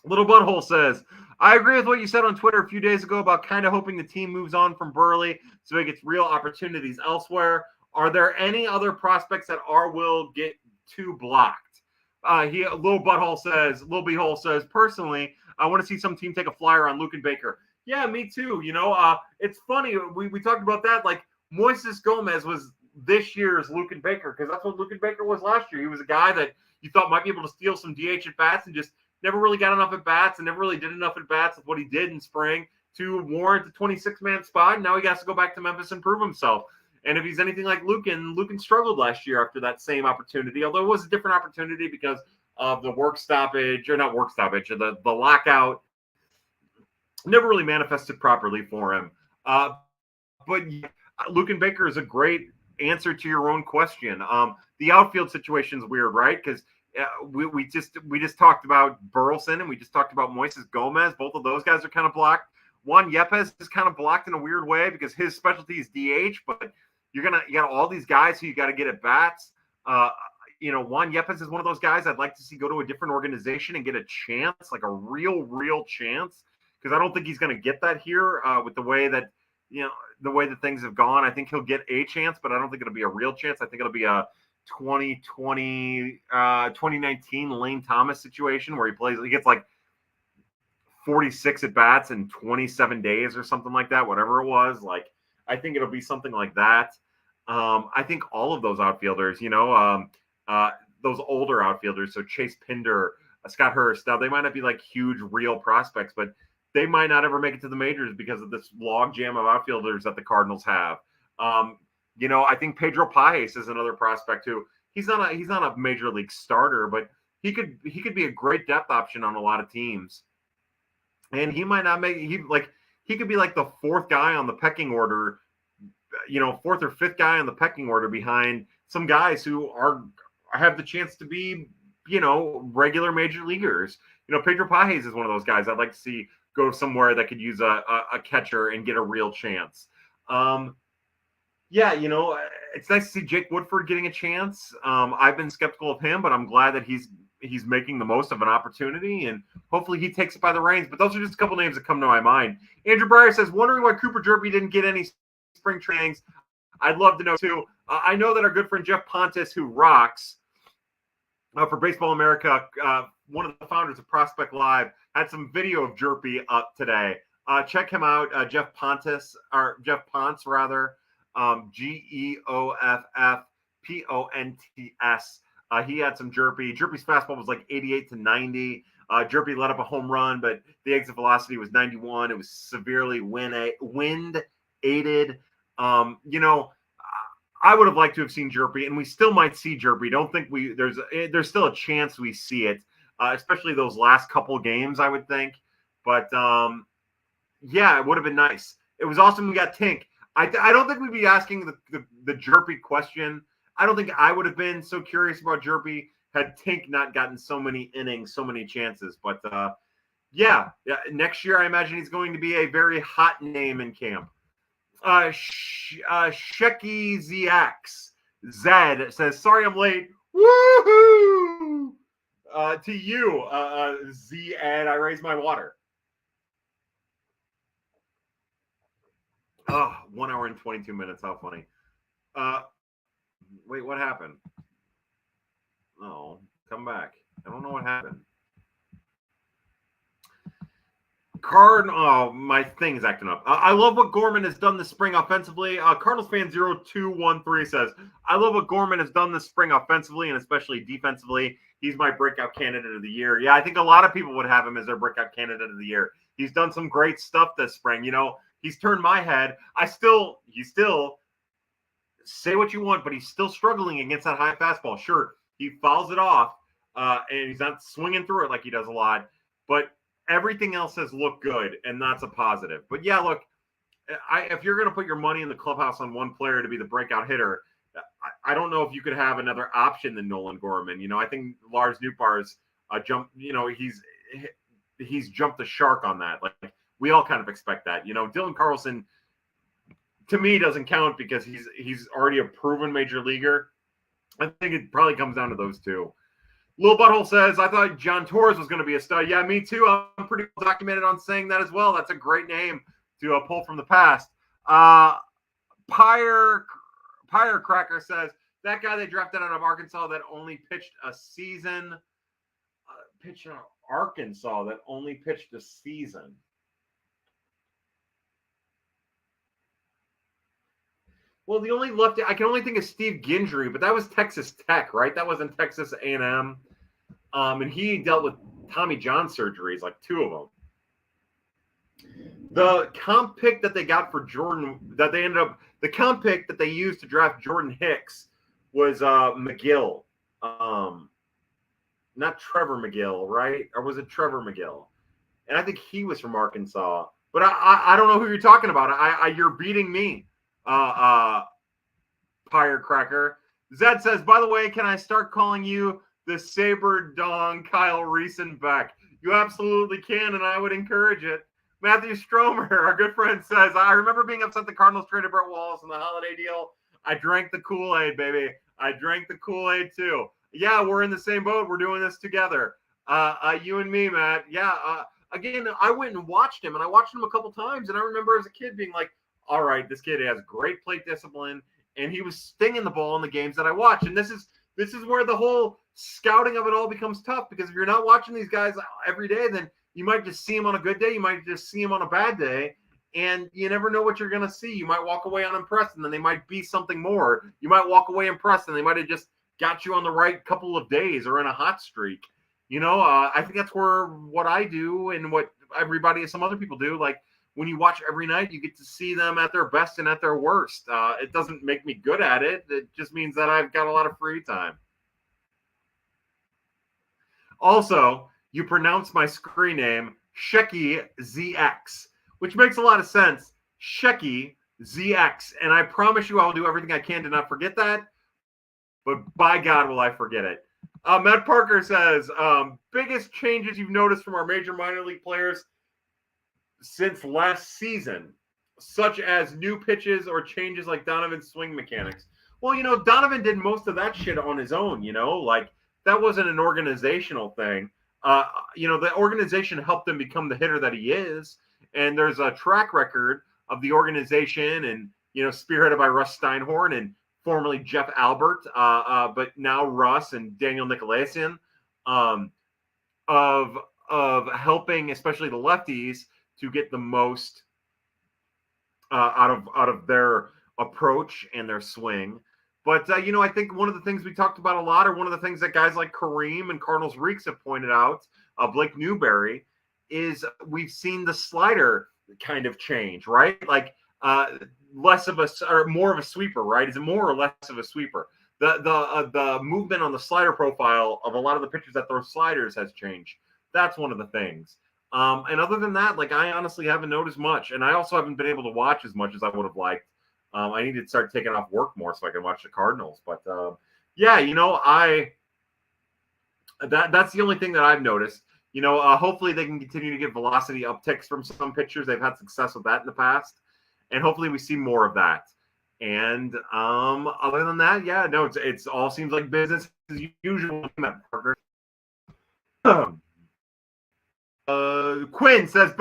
Little Butthole says, I agree with what you said on Twitter a few days ago about kind of hoping the team moves on from Burley so he gets real opportunities elsewhere. Are there any other prospects that will get too blocked? Little Beehole says, personally, I want to see some team take a flyer on Luken Baker. Yeah, me too. It's funny. We talked about that. Like, Moises Gomez was this year's Luken Baker, because that's what Luken Baker was last year. He was a guy that you thought might be able to steal some DH at bats and just never really got enough at bats and never really did enough at bats with what he did in spring to warrant the 26-man spot. And now he has to go back to Memphis and prove himself. And if he's anything like Luken struggled last year after that same opportunity, although it was a different opportunity because of the the lockout. Never really manifested properly for him. But Luken Baker is a great answer to your own question. The outfield situation is weird, right? Because we just talked about Burleson and we just talked about Moises Gomez. Both of those guys are kind of blocked. Juan Yepes is kind of blocked in a weird way because his specialty is DH, but you got all these guys who you got to get at bats. Juan Yepes is one of those guys I'd like to see go to a different organization and get a chance, like a real chance, because I don't think he's going to get that here with the way that, the way that things have gone. I think he'll get a chance, but I don't think it'll be a real chance. I think it'll be a 2019 Lane Thomas situation where he gets like 46 at bats in 27 days or something like that, whatever it was. Like, I think it'll be something like that. I think all of those outfielders, those older outfielders, so Chase Pinder, Scott Hurst, now they might not be like huge real prospects, but they might not ever make it to the majors because of this log jam of outfielders that the Cardinals have. I think Pedro Pages is another prospect too. He's not a major league starter, but he could be a great depth option on a lot of teams. And he might not he could be like the fourth guy on the pecking order, fourth or fifth guy on the pecking order behind some guys who have the chance to be, regular major leaguers. Pedro Pages is one of those guys I'd like to see go somewhere that could use a catcher and get a real chance. It's nice to see Jake Woodford getting a chance. I've been skeptical of him, but I'm glad that he's making the most of an opportunity, and hopefully he takes it by the reins. But those are just a couple names that come to my mind. Andrew Breyer says, wondering why Cooper Jerpy didn't get any spring trainings. I'd love to know too. I know that our good friend Jeff Pontus, who rocks for Baseball America, one of the founders of Prospect Live, had some video of Jerpy up today. Check him out, Jeff Pontus, or Jeff Ponce rather, GEOFFPONTS. He had some Jerpy. Jerpy's fastball was like 88 to 90. Jerpy let up a home run, but the exit velocity was 91. It was severely wind aided. I would have liked to have seen Jerpy, and we still might see Jerpy. Don't think there's still a chance we see it, especially those last couple games, I would think. But it would have been nice. It was awesome we got Tink. I don't think we'd be asking the Jerpy question. I don't think I would have been so curious about Jerpy had Tink not gotten so many innings, so many chances. But next year I imagine he's going to be a very hot name in camp. Shecky ZX Zed says, sorry I'm late. Woohoo! To you, Z Ed, I raised my water. 1 hour and 22 minutes. How funny. Wait, what happened? Oh, come back. I don't know what happened. My thing is acting up. I love what Gorman has done this spring offensively. Cardinals fan 0213 says, I love what Gorman has done this spring offensively and especially defensively. He's my breakout candidate of the year. Yeah, I think a lot of people would have him as their breakout candidate of the year. He's done some great stuff this spring. He's turned my head. He's still say what you want, but he's still struggling against that high fastball. Sure, he fouls it off, and he's not swinging through it like he does a lot, but everything else has looked good, and that's a positive. But yeah, look, if you're going to put your money in the clubhouse on one player to be the breakout hitter, I don't know if you could have another option than Nolan Gorman. I think Lars Nootbaar's jump. He's jumped the shark on that. Like we all kind of expect that. Dylan Carlson, to me, doesn't count because he's already a proven major leaguer. I think it probably comes down to those two. Lil Butthole says, I thought John Torres was going to be a stud. Yeah, me too. I'm pretty well documented on saying that as well. That's a great name to pull from the past. Pyre Cracker says, that guy they drafted out of Arkansas that only pitched a season. Pitched in Arkansas that only pitched a season. Well, the only lefty I can only think of Steve Gendry, but that was Texas Tech, right? That wasn't Texas A&M. And he dealt with Tommy John surgeries, like two of them. The comp pick that they got for Jordan, the comp pick that they used to draft Jordan Hicks was McGill. Not Trevor McGill, right? Or was it Trevor McGill? And I think he was from Arkansas. But I don't know who you're talking about. You're beating me. Firecracker. Zed says, by the way, can I start calling you the Saber Dong Kyle Riesenbeck? You absolutely can, and I would encourage it. Matthew Stromer, our good friend, says, I remember being upset the Cardinals traded Brett Wallace in the holiday deal. I drank the Kool-Aid, baby. I drank the Kool-Aid too. Yeah, we're in the same boat. We're doing this together. You and me, Matt. Yeah. again, I went and watched him, and I watched him a couple times, and I remember as a kid being like, all right, this kid has great plate discipline, and he was stinging the ball in the games that I watched. And this is where the whole scouting of it all becomes tough, because if you're not watching these guys every day, then you might just see him on a good day, you might just see him on a bad day, and you never know what you're going to see. You might walk away unimpressed, and then they might be something more. You might walk away impressed, and they might have just got you on the right couple of days or in a hot streak. I think that's where what I do and what some other people do. Like, when you watch every night, you get to see them at their best and at their worst. It doesn't make me good at it. It just means that I've got a lot of free time. Also, you pronounce my screen name Shecky ZX, which makes a lot of sense. Shecky ZX. And I promise you I'll do everything I can to not forget that. But by God, will I forget it. Matt Parker says, biggest changes you've noticed from our major minor league players since last season, such as new pitches or changes like Donovan's swing mechanics. Well, Donovan did most of that shit on his own, like that wasn't an organizational thing. The organization helped him become the hitter that he is. And there's a track record of the organization and, spearheaded by Russ Steinhorn and formerly Jeff Albert, but now Russ and Daniel Nicolaisian, of helping, especially the lefties, to get the most out of their approach and their swing. But, I think one of the things we talked about a lot, or one of the things that guys like Kareem and Cardinals Reeks have pointed out, Blake Newberry, is we've seen the slider kind of change, right? Like less of or more of a sweeper, right? Is it more or less of a sweeper? The movement on the slider profile of a lot of the pitchers that throw sliders has changed. That's one of the things. And other than that, like, I honestly haven't noticed much. And I also haven't been able to watch as much as I would have liked. I need to start taking off work more so I can watch the Cardinals. But that's the only thing that I've noticed. Hopefully they can continue to get velocity upticks from some pitchers. They've had success with that in the past. And hopefully we see more of that. And other than that, it's all seems like business as usual. Quinn says,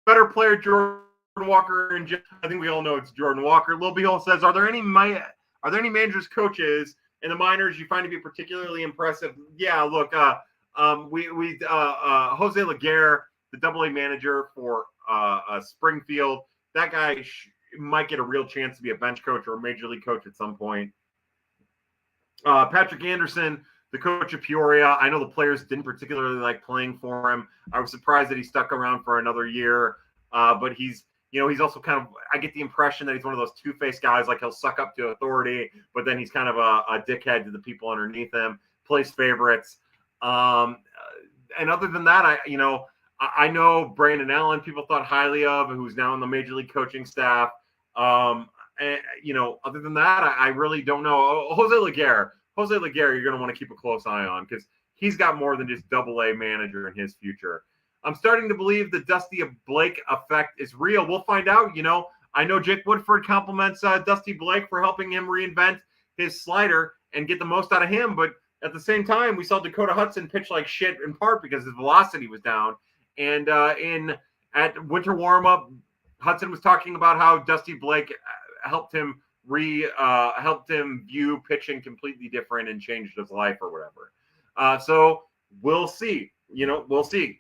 better player Jordan Walker, and I think we all know it's Jordan Walker. Lil Beehole says, are there any managers, coaches in the minors you find to be particularly impressive? Yeah, look, Jose Laguerre, the AA manager for Springfield, that guy might get a real chance to be a bench coach or a major league coach at some point. Patrick Anderson, the coach of Peoria, I know the players didn't particularly like playing for him. I was surprised that he stuck around for another year, but he's also kind of, I get the impression that he's one of those two-faced guys, like he'll suck up to authority, but then he's kind of a dickhead to the people underneath him, plays favorites. And other than that, I know Brandon Allen, people thought highly of, who's now in the major league coaching staff. Other than that, I really don't know. Jose Laguerre, you're going to want to keep a close eye on, because he's got more than just AA manager in his future. I'm starting to believe the Dusty Blake effect is real. We'll find out. I know Jake Woodford compliments Dusty Blake for helping him reinvent his slider and get the most out of him. But at the same time, we saw Dakota Hudson pitch like shit, in part because his velocity was down. And at winter warm-up, Hudson was talking about how Dusty Blake helped him view pitching completely different and changed his life or whatever. So we'll see. We'll see.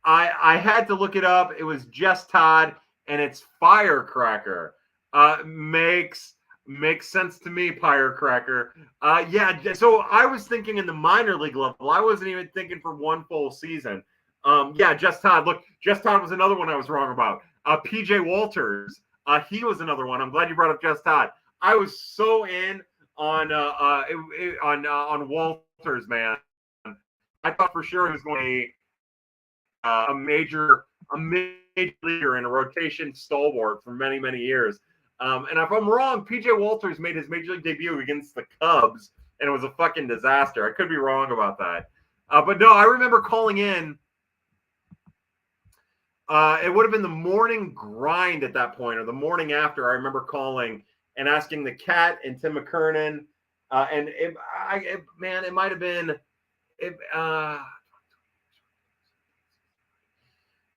I had to look it up. It was Jess Todd, and it's Firecracker. Makes sense to me, Firecracker. So I was thinking in the minor league level. I wasn't even thinking for one full season. Jess Todd. Look, Jess Todd was another one I was wrong about. PJ Walters. He was another one. I'm glad you brought up Jess Todd. I was so in on Walters, man. I thought for sure he was going to be a major leaguer and a rotation stalwart for many, many years. And if I'm wrong, PJ Walters made his major league debut against the Cubs, and it was a fucking disaster. I could be wrong about that. But no, I remember calling in. It would have been the morning grind at that point, or the morning after. I remember calling and asking the Cat and Tim McKernan, and it might have been.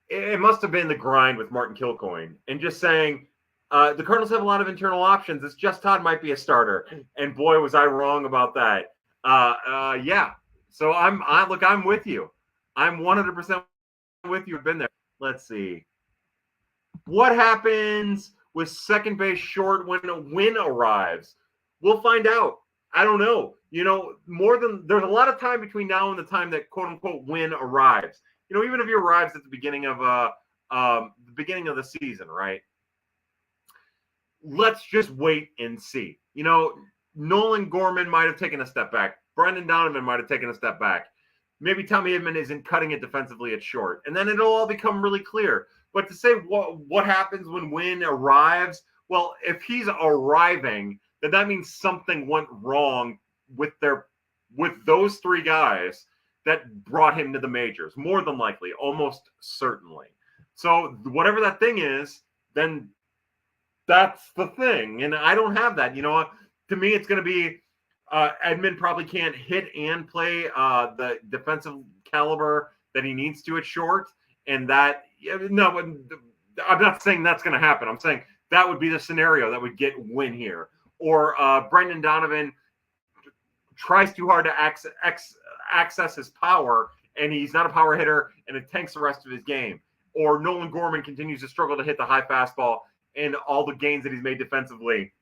it must have been the grind with Martin Kilcoyne and just saying, the Cardinals have a lot of internal options. It's just Todd might be a starter, and boy, was I wrong about that. Yeah. So I'm with you. I'm 100% with you. I've been there. Let's see. What happens with second base short when a win arrives? We'll find out. I don't know. There's a lot of time between now and the time that quote unquote win arrives. Even if he arrives at the beginning of the season, right? Let's just wait and see. Nolan Gorman might have taken a step back. Brendan Donovan might have taken a step back. Maybe Tommy Edman isn't cutting it defensively at short. And then it'll all become really clear. But to say what happens when Wynn arrives, well, if he's arriving, then that means something went wrong with those three guys that brought him to the majors, more than likely, almost certainly. So whatever that thing is, then that's the thing. And I don't have that. To me, it's going to be Edman probably can't hit and play the defensive caliber that he needs to at short. And that, no, I'm not saying that's going to happen. I'm saying that would be the scenario that would get Win here. Or Brendan Donovan tries too hard to access his power, and he's not a power hitter, and it tanks the rest of his game. Or Nolan Gorman continues to struggle to hit the high fastball, and all the gains that he's made defensively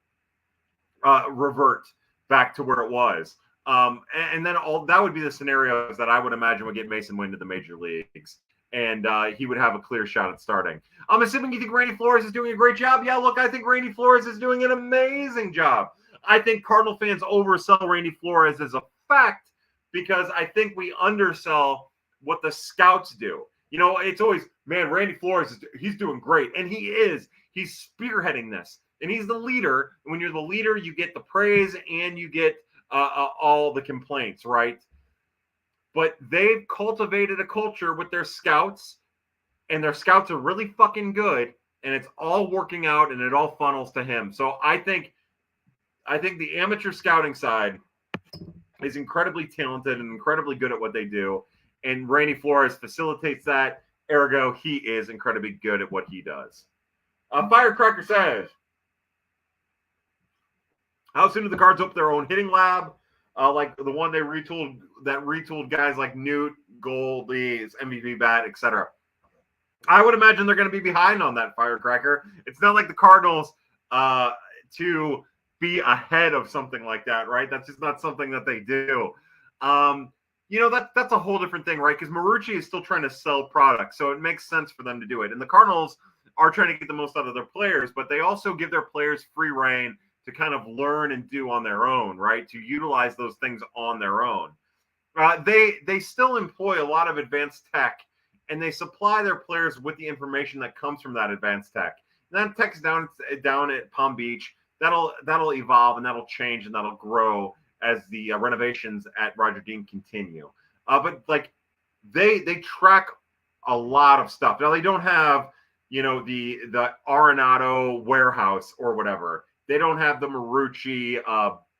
revert back to where it was. And then that would be the scenarios that I would imagine would get Mason Wynn to the major leagues. And he would have a clear shot at starting. I'm assuming you think Randy Flores is doing a great job. Yeah, look, I think Randy Flores is doing an amazing job. I think Cardinal fans oversell Randy Flores as a fact because I think we undersell what the scouts do. It's always, man, Randy Flores, he's doing great. And he is. He's spearheading this. And he's the leader. And when you're the leader, you get the praise and you get all the complaints, right? But they've cultivated a culture with their scouts, and their scouts are really fucking good, and it's all working out, and it all funnels to him. So I think the amateur scouting side is incredibly talented and incredibly good at what they do, and Randy Flores facilitates that. Ergo, he is incredibly good at what he does. Firecracker says, how soon do the Cards open their own hitting lab? Like the one they retooled guys like Newt, Goldie's MVP bat, etc. I would imagine they're going to be behind on that, Firecracker. It's not like the Cardinals to be ahead of something like that, right? That's just not something that they do. That's a whole different thing, right? Because Marucci is still trying to sell products, so it makes sense for them to do it. And the Cardinals are trying to get the most out of their players, but they also give their players free reign to kind of learn and do on their own, right? To utilize those things on their own. They still employ a lot of advanced tech, and they supply their players with the information that comes from that advanced tech. And that tech's down at Palm Beach. That'll evolve and that'll change and that'll grow as the renovations at Roger Dean continue. But like they track a lot of stuff. Now they don't have the Arenado warehouse or whatever. They don't have the Marucci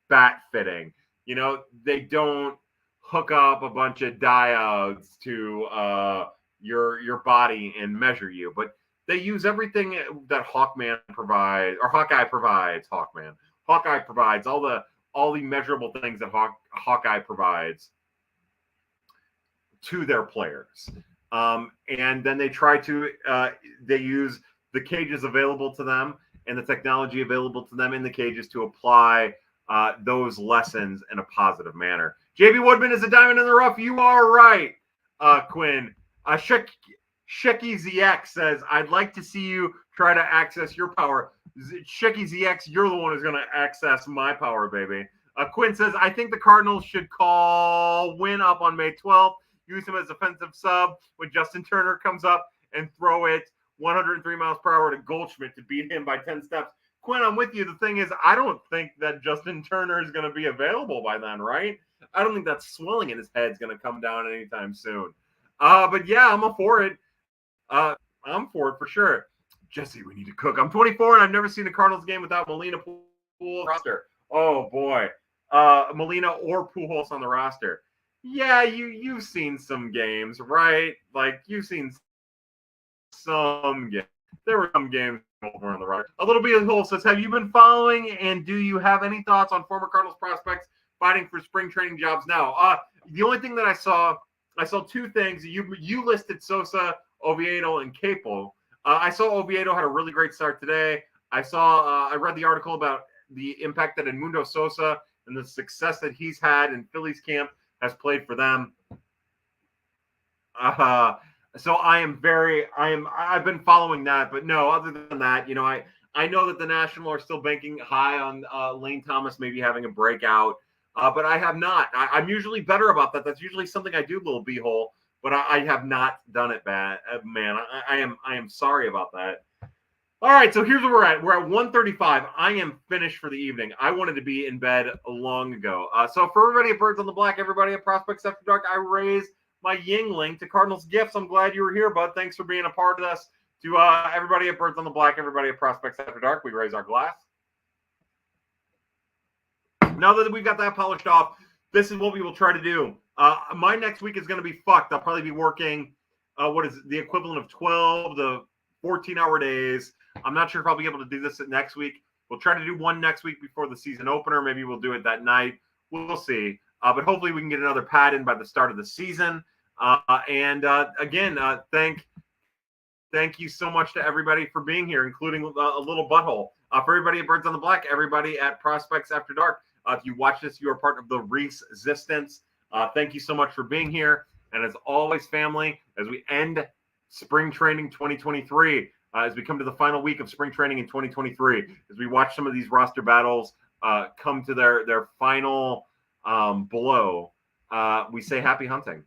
bat fitting. They don't hook up a bunch of diodes to your body and measure you. But they use everything that Hawkeye provides. Hawkeye provides all the measurable things that Hawkeye provides to their players. And then they try to they use the cages available to them and the technology available to them in the cages to apply those lessons in a positive manner. JB Woodman is a diamond in the rough. You are right, Quinn. Shecky ZX says, I'd like to see you try to access your power. Shecky ZX, you're the one who's going to access my power, baby. Quinn says, I think the Cardinals should call Wynn up on May 12th, use him as offensive sub when Justin Turner comes up, and throw it 103 miles per hour to Goldschmidt to beat him by 10 steps. Quinn, I'm with you. The thing is, I don't think that Justin Turner is going to be available by then, right? I don't think that swelling in his head is going to come down anytime soon. But yeah, I'm for it. I'm for it for sure. Jesse, we need to cook. I'm 24 and I've never seen a Cardinals game without Molina, Pujols roster. Oh boy, Molina or Pujols on the roster. Yeah, you've seen some games, right? Like you've seen some games. There were some games over on the right. A little bit of Hole says, have you been following and do you have any thoughts on former Cardinals prospects fighting for spring training jobs now? The only thing that I saw two things. You listed Sosa, Oviedo, and Capel. I saw Oviedo had a really great start today. I read the article about the impact that Edmundo Sosa and the success that he's had in Phillies camp has played for them. So I've been following that, but no, other than that, I know that the National are still banking high on Lane Thomas maybe having a breakout, but I have not. I'm usually better about that. That's usually something I do, little beehole, but I have not done it bad, man. I am sorry about that. All right, so here's where we're at. We're at 1:35. I am finished for the evening. I wanted to be in bed long ago. So for everybody at Birds on the Black, everybody at Prospects After Dark, I raised my Yingling to Cardinals Gifts. I'm glad you were here, bud. Thanks for being a part of this. To everybody at Birds on the Black, everybody at Prospects After Dark, we raise our glass. Now that we've got that polished off, this is what we will try to do. My next week is going to be fucked. I'll probably be working, what is the equivalent of 12 to 14-hour days. I'm not sure if I'll be able to do this next week. We'll try to do one next week before the season opener. Maybe we'll do it that night. We'll see. But hopefully we can get another pad in by the start of the season. Again, thank you so much to everybody for being here, including a little butthole. For everybody at Birds on the Black, everybody at Prospects After Dark. If you watch this, you are part of the Resistance. Thank you so much for being here. And as always, family, as we end spring training 2023, as we come to the final week of spring training in 2023, as we watch some of these roster battles come to their final blow, we say happy hunting.